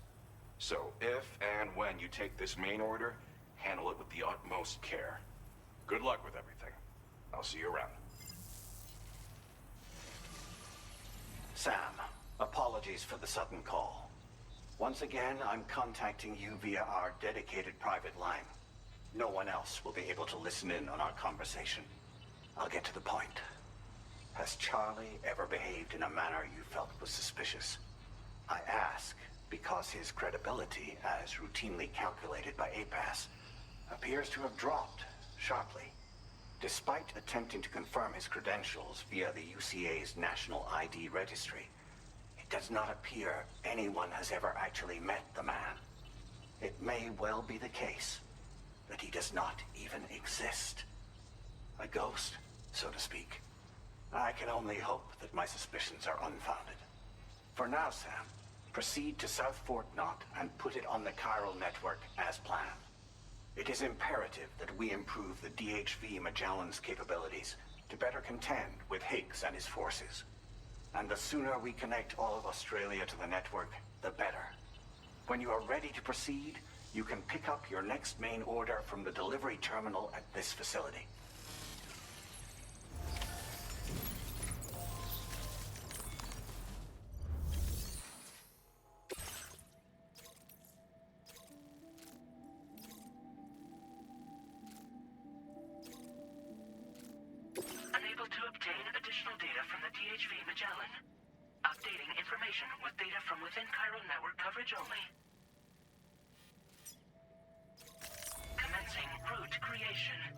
So if and when you take this main order, handle it with the utmost care. Good luck with everything. I'll see you around. Sam, apologies for the sudden call. Once again, I'm contacting you via our dedicated private line. No one else will be able to listen in on our conversation. I'll get to the point. Has Charlie ever behaved in a manner you felt was suspicious? I ask because his credibility, as routinely calculated by APAS, appears to have dropped sharply. Despite attempting to confirm his credentials via the UCA's National ID Registry, it does not appear anyone has ever actually met the man. It may well be the case that he does not even exist. A ghost, so to speak. I can only hope that my suspicions are unfounded. For now, Sam, proceed to South Fort Knot and put it on the chiral network as planned. It is imperative that we improve the DHV Magellan's capabilities to better contend with Higgs and his forces. And the sooner we connect all of Australia to the network, the better. When you are ready to proceed, you can pick up your next main order from the delivery terminal at this facility. Unable to obtain additional data from the DHV Magellan. Updating information with data from within chiral network coverage only. Commencing route creation.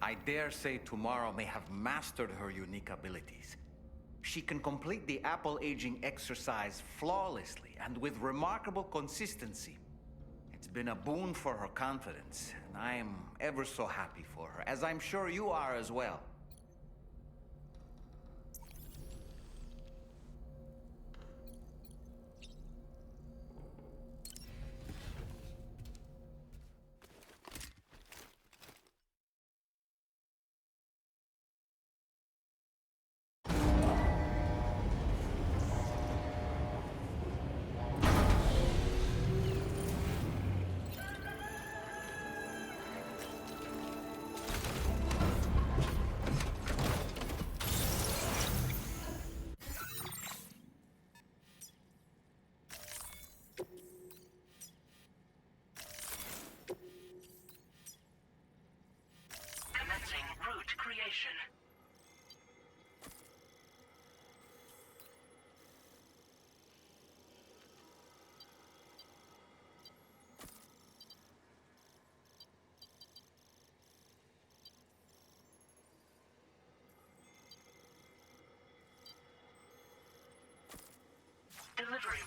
I dare say tomorrow may have mastered her unique abilities. She can complete the apple aging exercise flawlessly and with remarkable consistency. It's been a boon for her confidence, and I am ever so happy for her, as I'm sure you are as well. Commencing route creation. Delivery.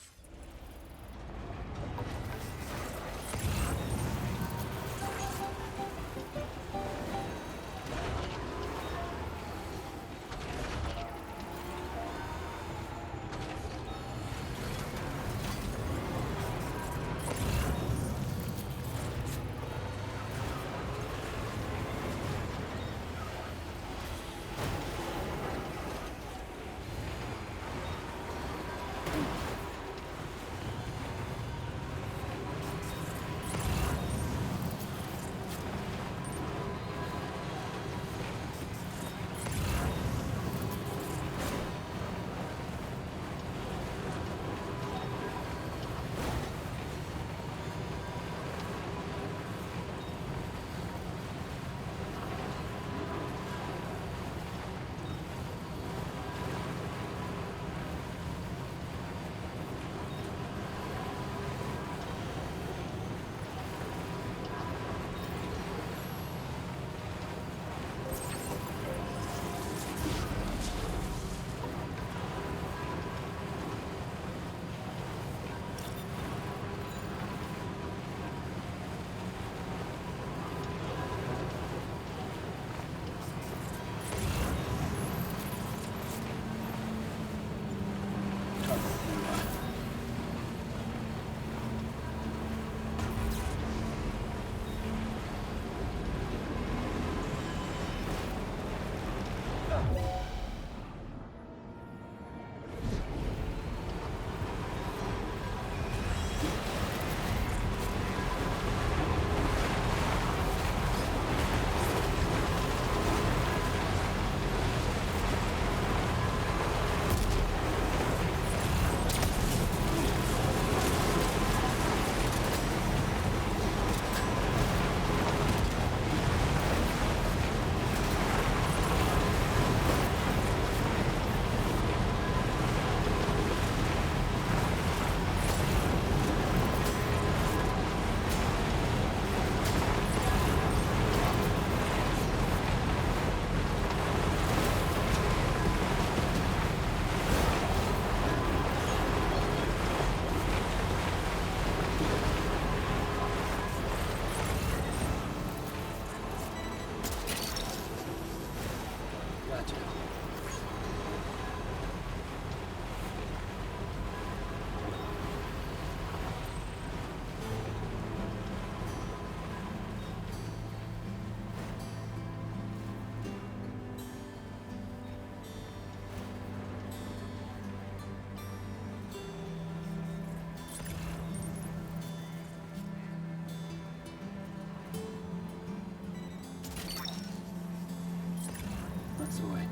That's the way.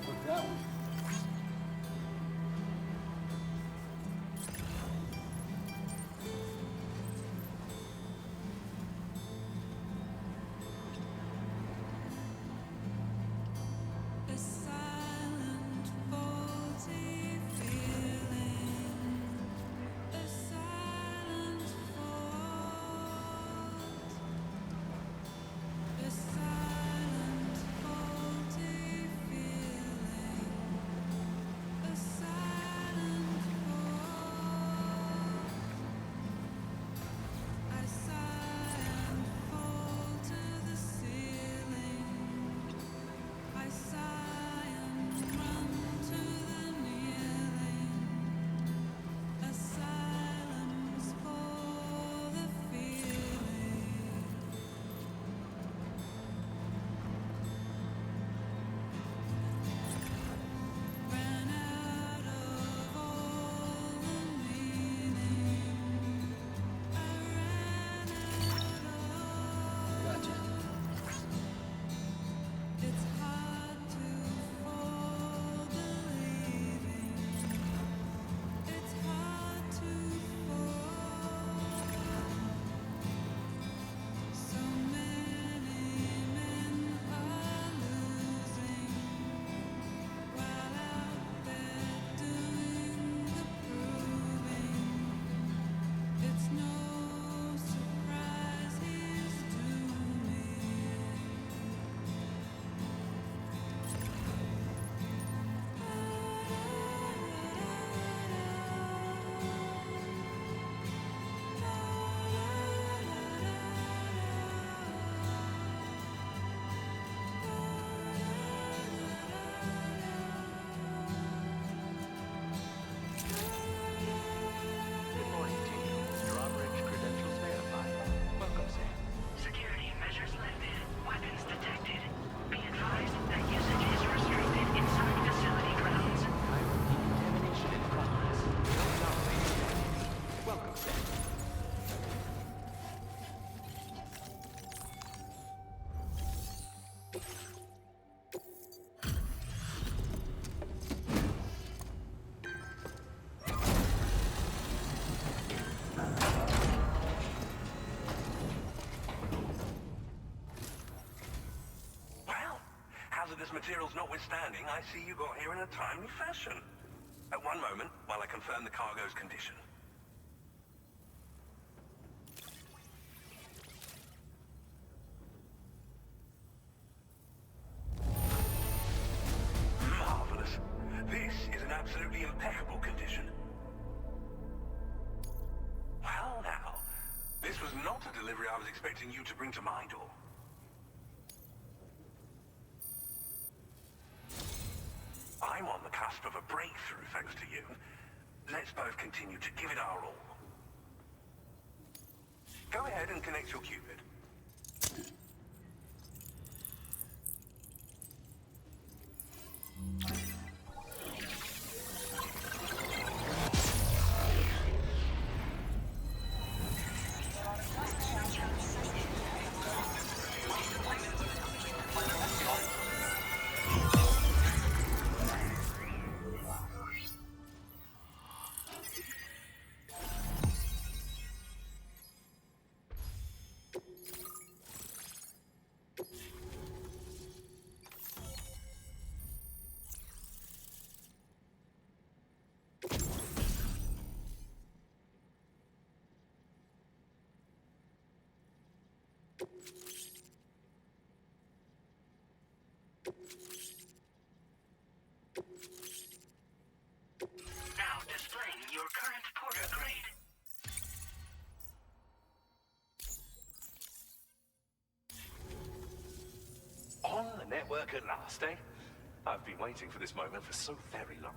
Look, that one. The silence materials notwithstanding, I see you got here in a timely fashion. At one moment, while I confirm the cargo's condition. Marvelous. This is an absolutely impeccable condition. Well now, this was not a delivery I was expecting you to bring to my door. I'm on the cusp of a breakthrough thanks to you. Let's both continue to give it our all. Go ahead and connect your Cupid. Now displaying your current porter grade. On the network at last, eh? I've been waiting for this moment for so very long.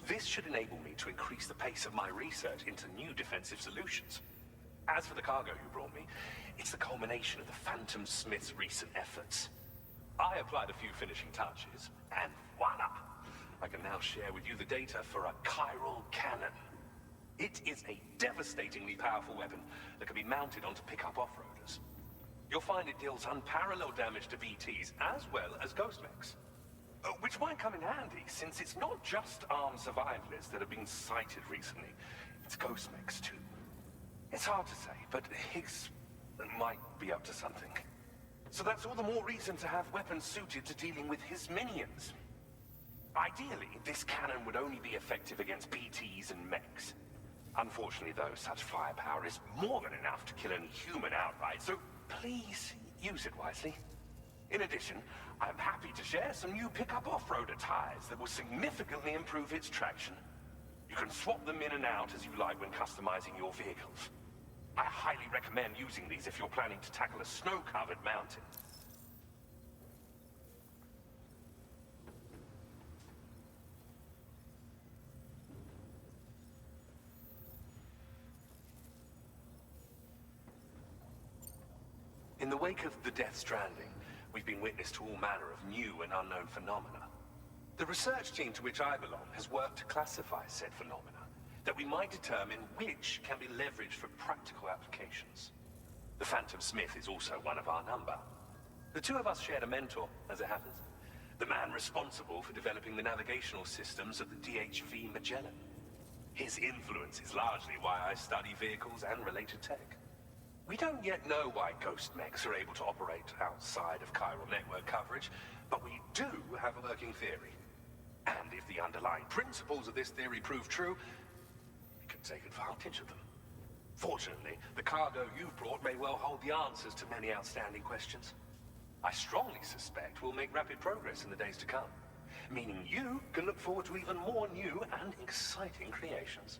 This should enable me to increase the pace of my research into new defensive solutions. As for the cargo you brought me, it's the culmination of the Phantom Smith's recent efforts. I applied a few finishing touches, and voila! I can now share with you the data for a chiral cannon. It is a devastatingly powerful weapon that can be mounted onto pickup off-roaders. You'll find it deals unparalleled damage to BTs as well as ghost mechs. Which might come in handy, since it's not just armed survivalists that have been sighted recently. It's ghost mechs too. It's hard to say, but Higgs might be up to something. So that's all the more reason to have weapons suited to dealing with his minions. Ideally, this cannon would only be effective against BTs and mechs. Unfortunately, though, such firepower is more than enough to kill any human outright, so please use it wisely. In addition, I'm happy to share some new pickup off-roader tires that will significantly improve its traction. You can swap them in and out as you like when customizing your vehicles. I highly recommend using these if you're planning to tackle a snow-covered mountain. In the wake of the Death Stranding, we've been witness to all manner of new and unknown phenomena. The research team to which I belong has worked to classify said phenomena, that we might determine which can be leveraged for practical applications. The Phantom Smith is also one of our number. The two of us shared a mentor, as it happens. The man responsible for developing the navigational systems of the DHV Magellan. His influence is largely why I study vehicles and related tech. We don't yet know why ghost mechs are able to operate outside of chiral network coverage, but we do have a working theory. And if the underlying principles of this theory prove true, we can take advantage of them. Fortunately, the cargo you've brought may well hold the answers to many outstanding questions. I strongly suspect we'll make rapid progress in the days to come, meaning you can look forward to even more new and exciting creations.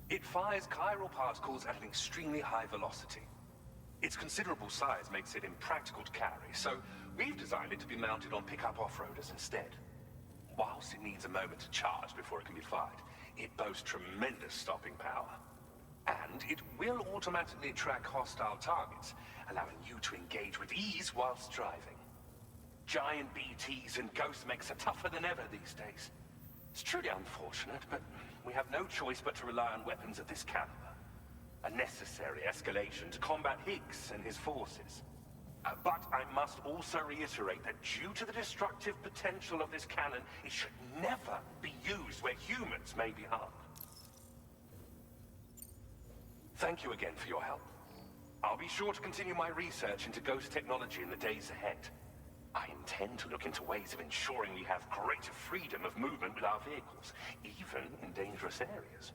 It fires chiral particles at an extremely high velocity. Its considerable size makes it impractical to carry, so we've designed it to be mounted on pickup off-roaders instead. Whilst it needs a moment to charge before it can be fired, it boasts tremendous stopping power. And it will automatically track hostile targets, allowing you to engage with ease whilst driving. Giant BTs and ghost mechs are tougher than ever these days. It's truly unfortunate, but we have no choice but to rely on weapons of this caliber. A necessary escalation to combat Higgs and his forces. But I must also reiterate that due to the destructive potential of this cannon, it should never be used where humans may be harmed. Thank you again for your help. I'll be sure to continue my research into ghost technology in the days ahead. I intend to look into ways of ensuring we have greater freedom of movement with our vehicles, even in dangerous areas.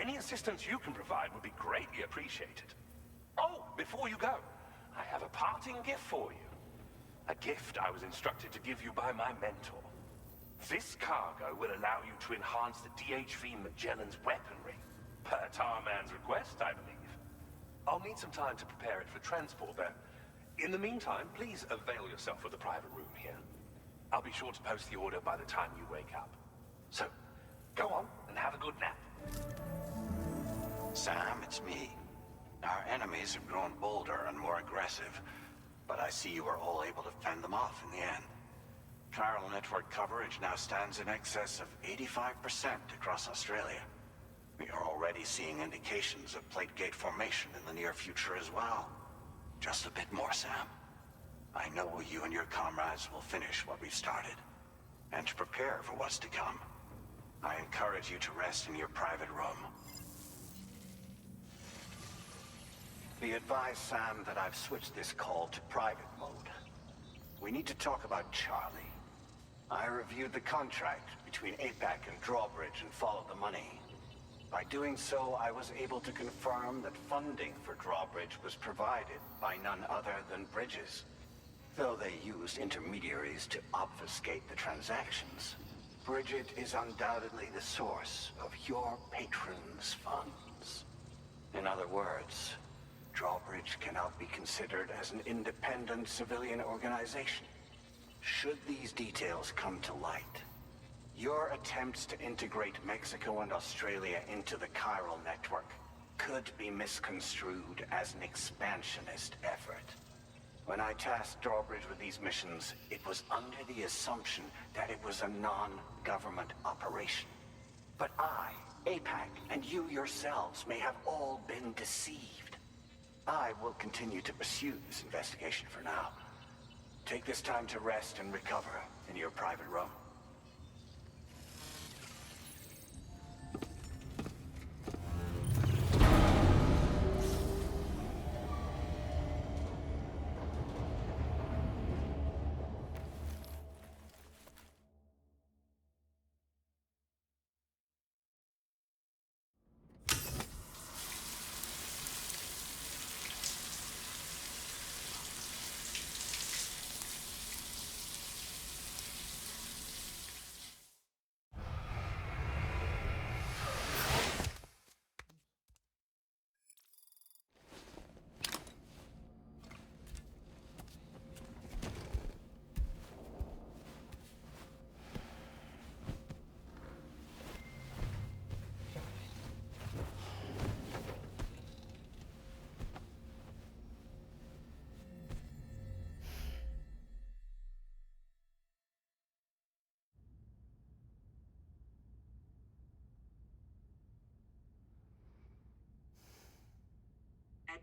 Any assistance you can provide would be greatly appreciated. Oh, before you go, I have a parting gift for you. A gift I was instructed to give you by my mentor. This cargo will allow you to enhance the DHV Magellan's weaponry, per Tarman's request, I believe. I'll need some time to prepare it for transport, though. In the meantime, please avail yourself of the private room here. I'll be sure to post the order by the time you wake up. So, go on and have a good nap. Sam, it's me. Our enemies have grown bolder and more aggressive, but I see you were all able to fend them off in the end. Chiral network coverage now stands in excess of 85% across Australia. We are already seeing indications of plate gate formation in the near future as well. Just a bit more, Sam. I know you and your comrades will finish what we've started, and to prepare for what's to come. I encourage you to rest in your private room. Be advised, Sam, that I've switched this call to private mode. We need to talk about Charlie. I reviewed the contract between APAC and Drawbridge and followed the money. By doing so, I was able to confirm that funding for Drawbridge was provided by none other than Bridges. Though they used intermediaries to obfuscate the transactions, Bridget is undoubtedly the source of your patrons' funds. In other words, Drawbridge cannot be considered as an independent civilian organization. Should these details come to light, your attempts to integrate Mexico and Australia into the chiral network could be misconstrued as an expansionist effort. When I tasked Drawbridge with these missions, it was under the assumption that it was a non-government operation. But I, APAC, and you yourselves may have all been deceived. I will continue to pursue this investigation for now. Take this time to rest and recover in your private room.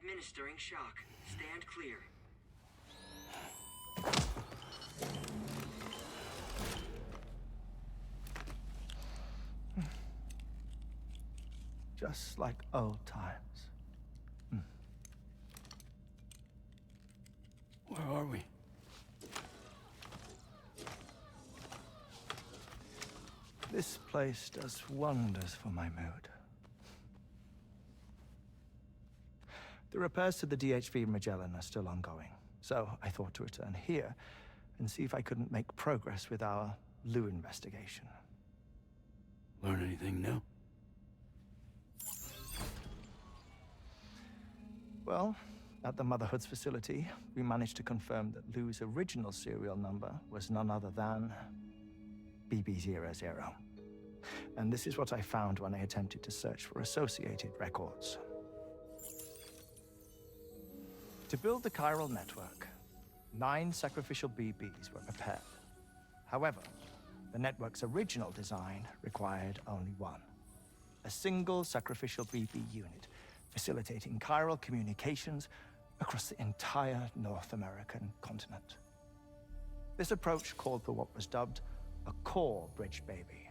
Administering shock. Stand clear. Just like old times. Where are we? This place does wonders for my mood. The repairs to the DHV Magellan are still ongoing, so I thought to return here and see if I couldn't make progress with our Lou investigation. Learn anything new? Well, at the Motherhood's facility, we managed to confirm that Lou's original serial number was none other than BB00. And this is what I found when I attempted to search for associated records. To build the chiral network, 9 sacrificial BBs were prepared. However, the network's original design required only 1. A single sacrificial BB unit, facilitating chiral communications across the entire North American continent. This approach called for what was dubbed a core bridge baby,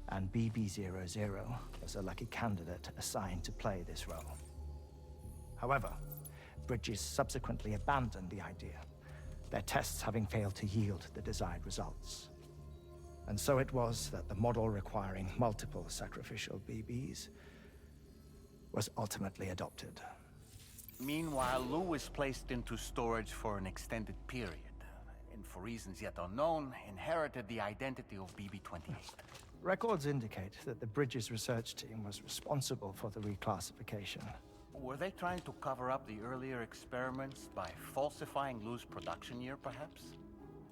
and BB00 was a lucky candidate assigned to play this role. However, Bridges subsequently abandoned the idea, their tests having failed to yield the desired results. And so it was that the model requiring multiple sacrificial BBs was ultimately adopted. Meanwhile, Lou was placed into storage for an extended period, and for reasons yet unknown, inherited the identity of BB-28. Records indicate that the Bridges research team was responsible for the reclassification. Were they trying to cover up the earlier experiments by falsifying Lou's production year, perhaps?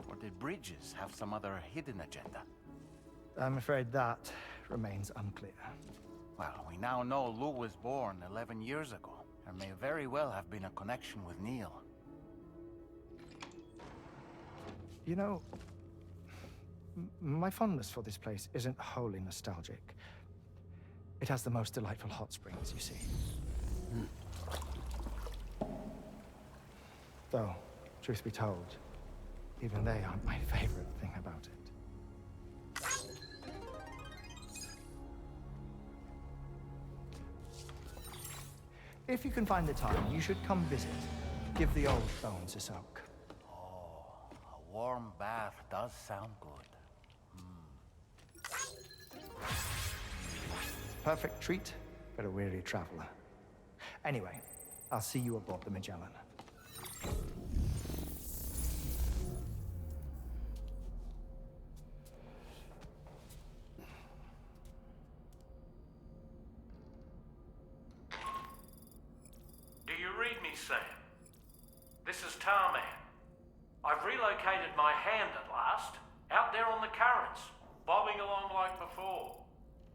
Or did Bridges have some other hidden agenda? I'm afraid that remains unclear. Well, we now know Lou was born 11 years ago. There may very well have been a connection with Neil. You know, my fondness for this place isn't wholly nostalgic. It has the most delightful hot springs, you see. Though, truth be told, even they aren't my favorite thing about it. If you can find the time, you should come visit. Give the old bones a soak. Oh, a warm bath does sound good. Perfect treat for a weary traveler. Anyway, I'll see you aboard the Magellan. Do you read me, Sam? This is Tarman. I've relocated my hand at last, out there on the currents, bobbing along like before.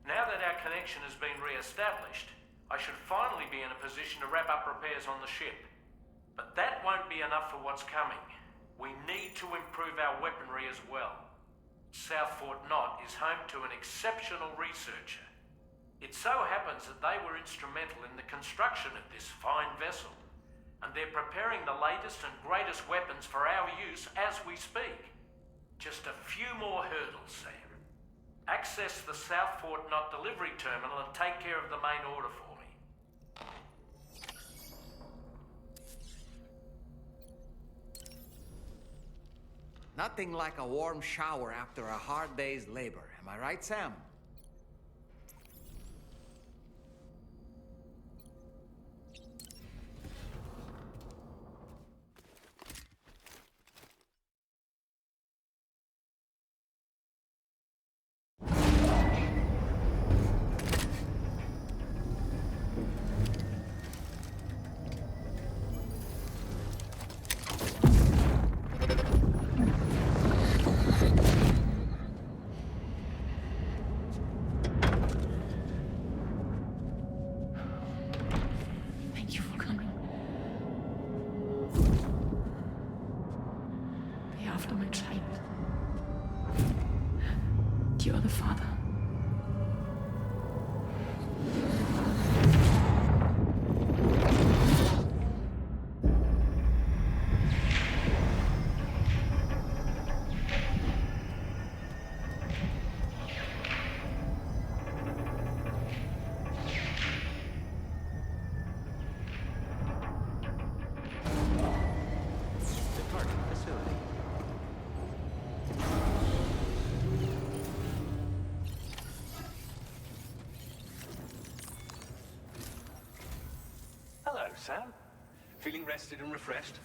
Now that our connection has been re-established, I should finally be in a position to wrap up repairs on the ship. But that won't be enough for what's coming. We need to improve our weaponry as well. South Fort Knot is home to an exceptional researcher. It so happens that they were instrumental in the construction of this fine vessel, and they're preparing the latest and greatest weapons for our use as we speak. Just a few more hurdles, Sam. Access the South Fort Knot delivery terminal and take care of the main order for me. Nothing like a warm shower after a hard day's labor. Am I right, Sam? Thank you for coming. Be after my child. You are the father. Departing facility. Hello, Sam. Feeling rested and refreshed?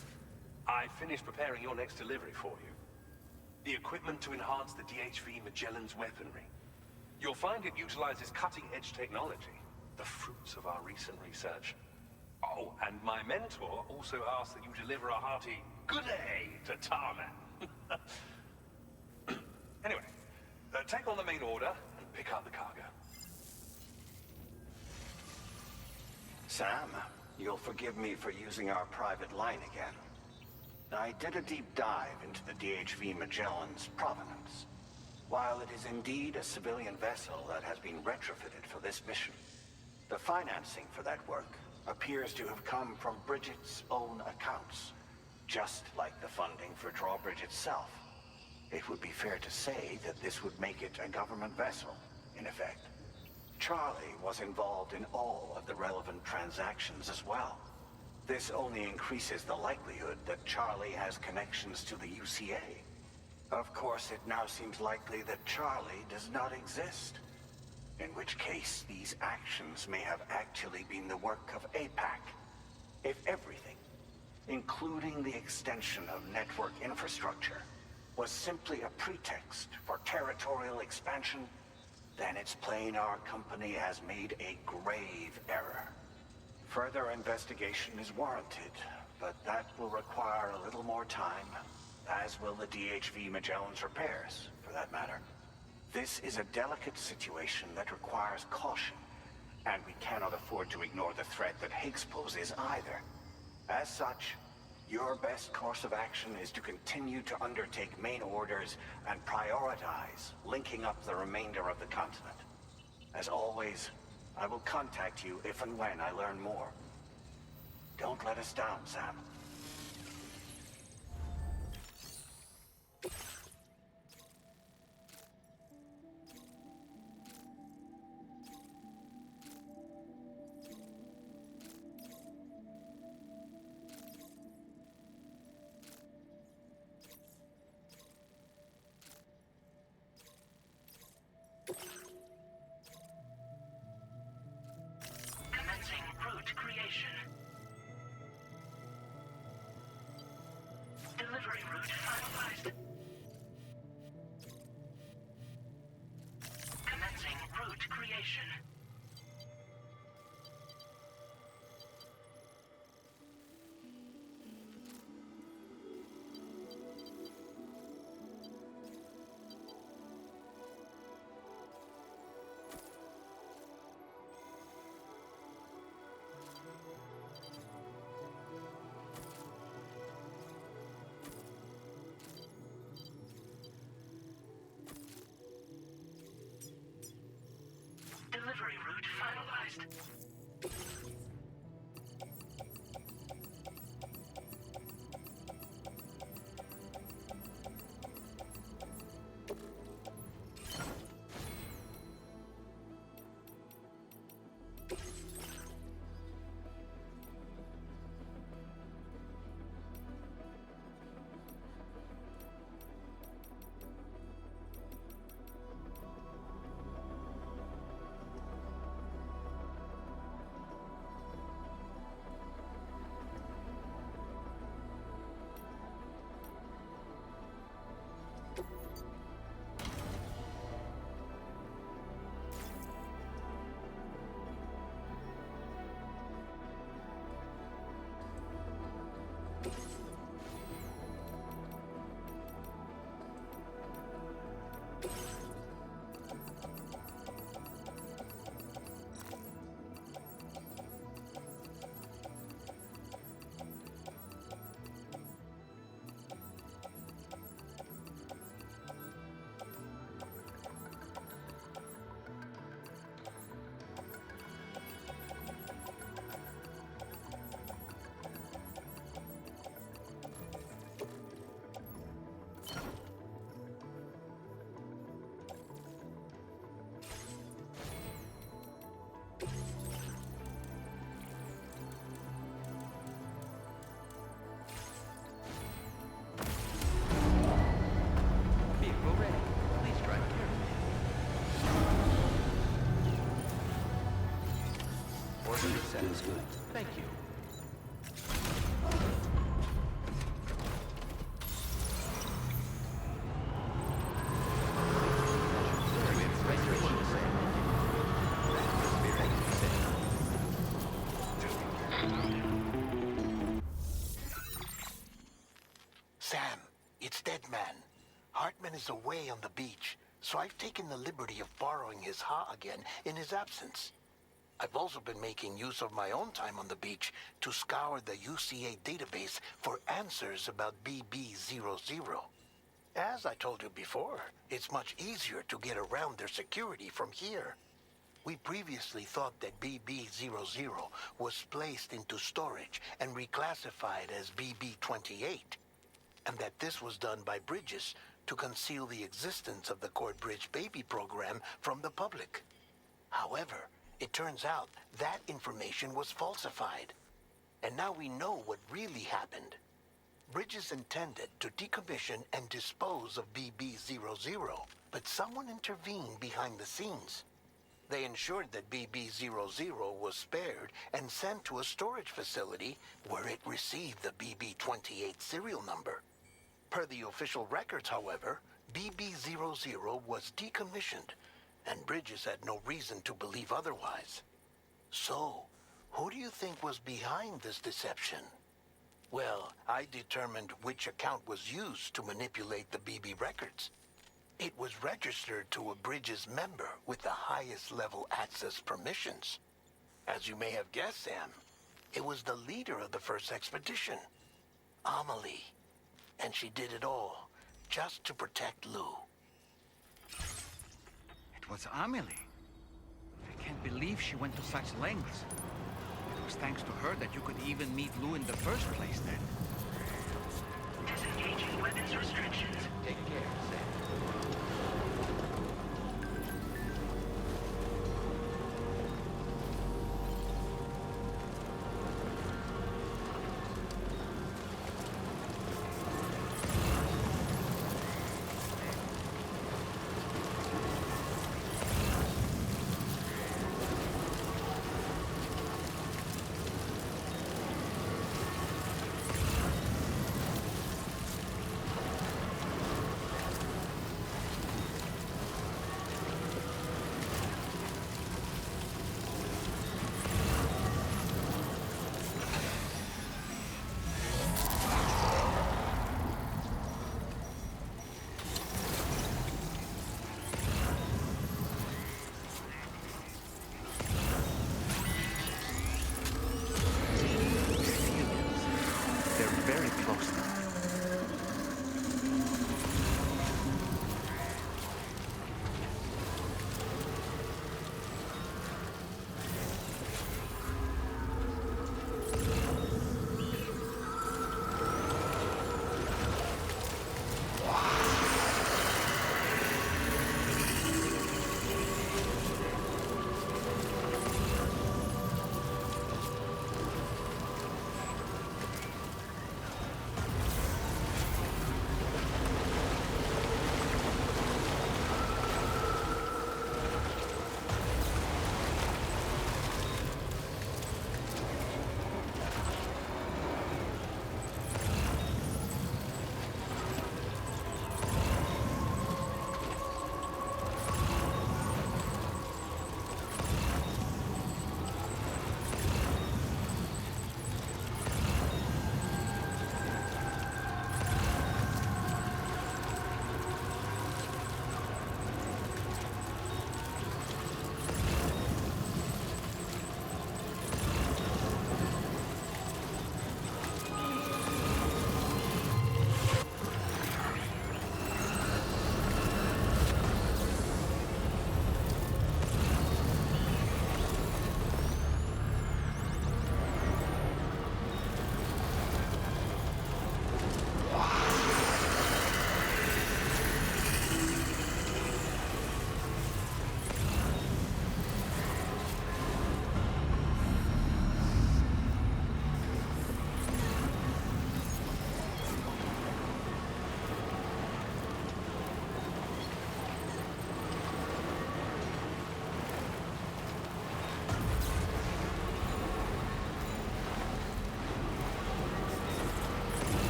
I finished preparing your next delivery for you. The equipment to enhance the DHV Magellan's weaponry. You'll find it utilizes cutting-edge technology, the fruits of our recent research. Oh, and my mentor also asked that you deliver a hearty good day to Tarman. Anyway, take on the main order and pick up the cargo. Sam, you'll forgive me for using our private line again. I did a deep dive into the DHV Magellan's provenance. While it is indeed a civilian vessel that has been retrofitted for this mission, the financing for that work appears to have come from Bridget's own accounts, just like the funding for Drawbridge itself. It would be fair to say that this would make it a government vessel, in effect. Charlie was involved in all of the relevant transactions as well. This only increases the likelihood that Charlie has connections to the UCA. Of course, it now seems likely that Charlie does not exist. In which case, these actions may have actually been the work of APAC. If everything, including the extension of network infrastructure, was simply a pretext for territorial expansion, then it's plain our company has made a grave error. Further investigation is warranted, but that will require a little more time, as will the DHV Magellan's repairs, for that matter. This is a delicate situation that requires caution, and we cannot afford to ignore the threat that Higgs poses either. As such, your best course of action is to continue to undertake main orders and prioritize linking up the remainder of the continent. As always, I will contact you if and when I learn more. Don't let us down, Sam. Commencing route creation. Delivery route finalized. Commencing route creation. Delivery route finalized. Vehicle ready. Please drive carefully. Order sounds good. Thank you. Sam, it's Deadman. Hartman is away on the beach, so I've taken the liberty of borrowing his Ha again in his absence. I've also been making use of my own time on the beach to scour the UCA database for answers about BB00. As I told you before, it's much easier to get around their security from here. We previously thought that BB00 was placed into storage and reclassified as BB28, and that this was done by Bridges to conceal the existence of the Cord Bridge baby program from the public. However, it turns out that information was falsified. And now we know what really happened. Bridges intended to decommission and dispose of BB-00, but someone intervened behind the scenes. They ensured that BB-00 was spared and sent to a storage facility where it received the BB-28 serial number. Per the official records, however, BB-00 was decommissioned, and Bridges had no reason to believe otherwise. So, who do you think was behind this deception? Well, I determined which account was used to manipulate the BB records. It was registered to a Bridges member with the highest level access permissions. As you may have guessed, Sam, it was the leader of the first expedition, Amelie. And she did it all just to protect Lou. It was Amelie. I can't believe she went to such lengths. It was thanks to her that you could even meet Lou in the first place, then. Disengaging weapons restrictions. Take care, Sam.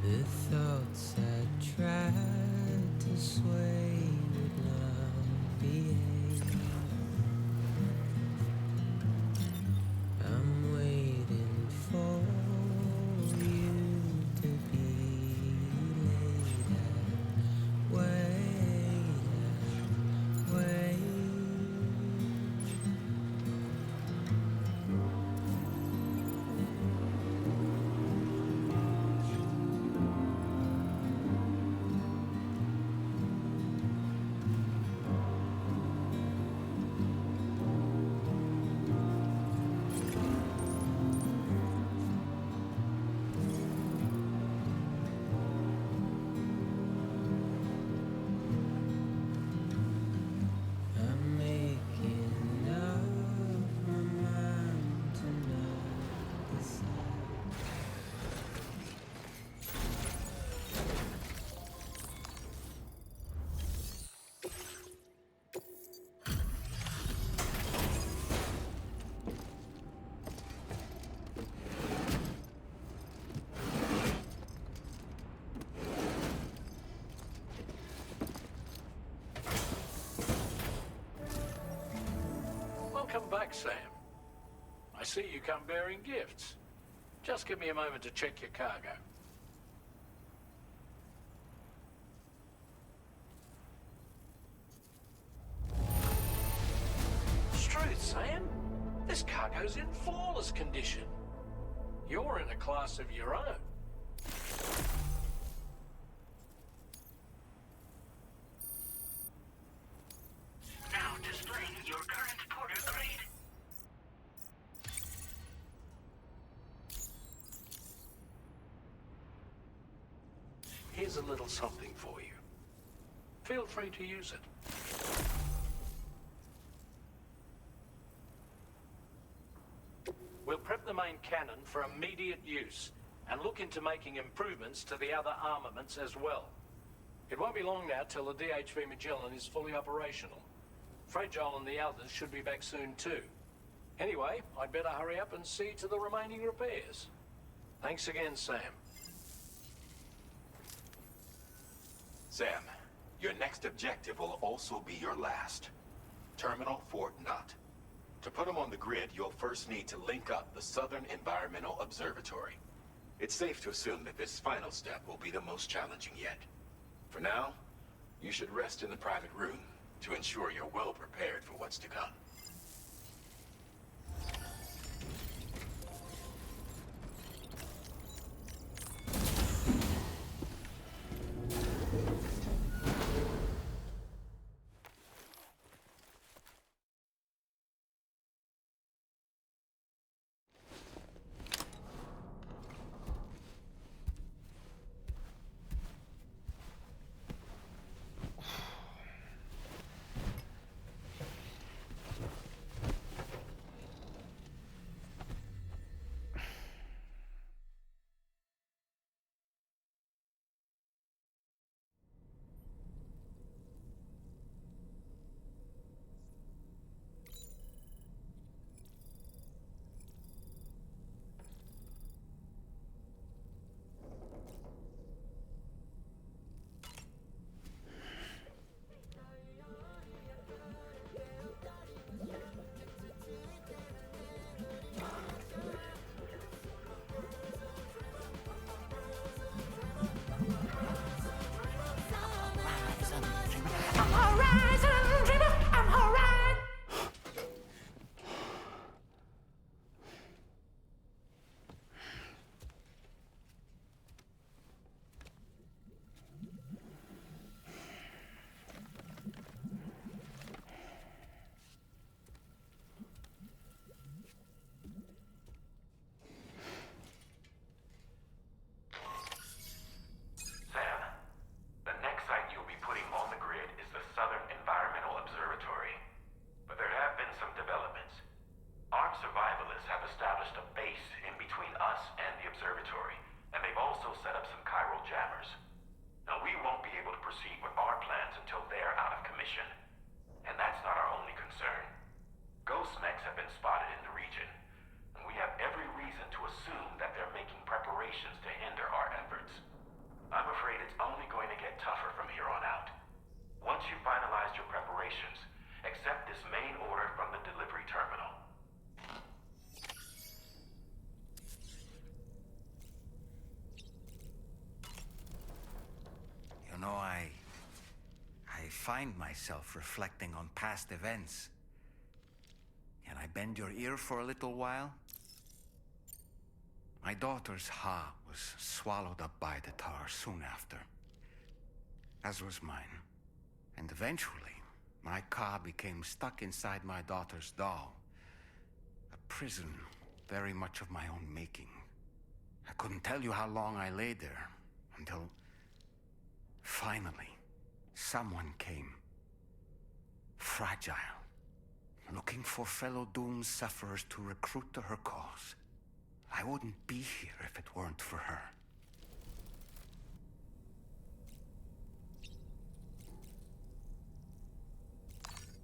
The thoughts I tried to sway would not behave. I'm waiting for you to be later. Wait, wait. I'm making up my mind to not decide. Welcome back, Sam. I see you come bearing gifts. Just give me a moment to check your cargo. Struth, Sam. This cargo's in flawless condition. You're in a class of your own. Now displaying your current porter grade. Here's a little something for you. Feel free to use it. We'll prep the main cannon for immediate use and look into making improvements to the other armaments as well. It won't be long now till the DHV Magellan is fully operational. Fragile and the others should be back soon too. Anyway, I'd better hurry up and see to the remaining repairs. Thanks again, Sam. Sam, your next objective will also be your last. Terminal Fort Knott. To put them on the grid, you'll first need to link up the Southern Environmental Observatory. It's safe to assume that this final step will be the most challenging yet. For now, you should rest in the private room to ensure you're well prepared for what's to come. I'm afraid it's only going to get tougher from here on out. Once you've finalized your preparations, accept this main order from the delivery terminal. You know, I find myself reflecting on past events. Can I bend your ear for a little while? My daughter's heart was swallowed up by the tar soon after, as was mine. And eventually, my car became stuck inside my daughter's doll. A prison very much of my own making. I couldn't tell you how long I lay there, until finally, someone came. Fragile. Looking for fellow doomed sufferers to recruit to her cause. I wouldn't be here if it weren't for her.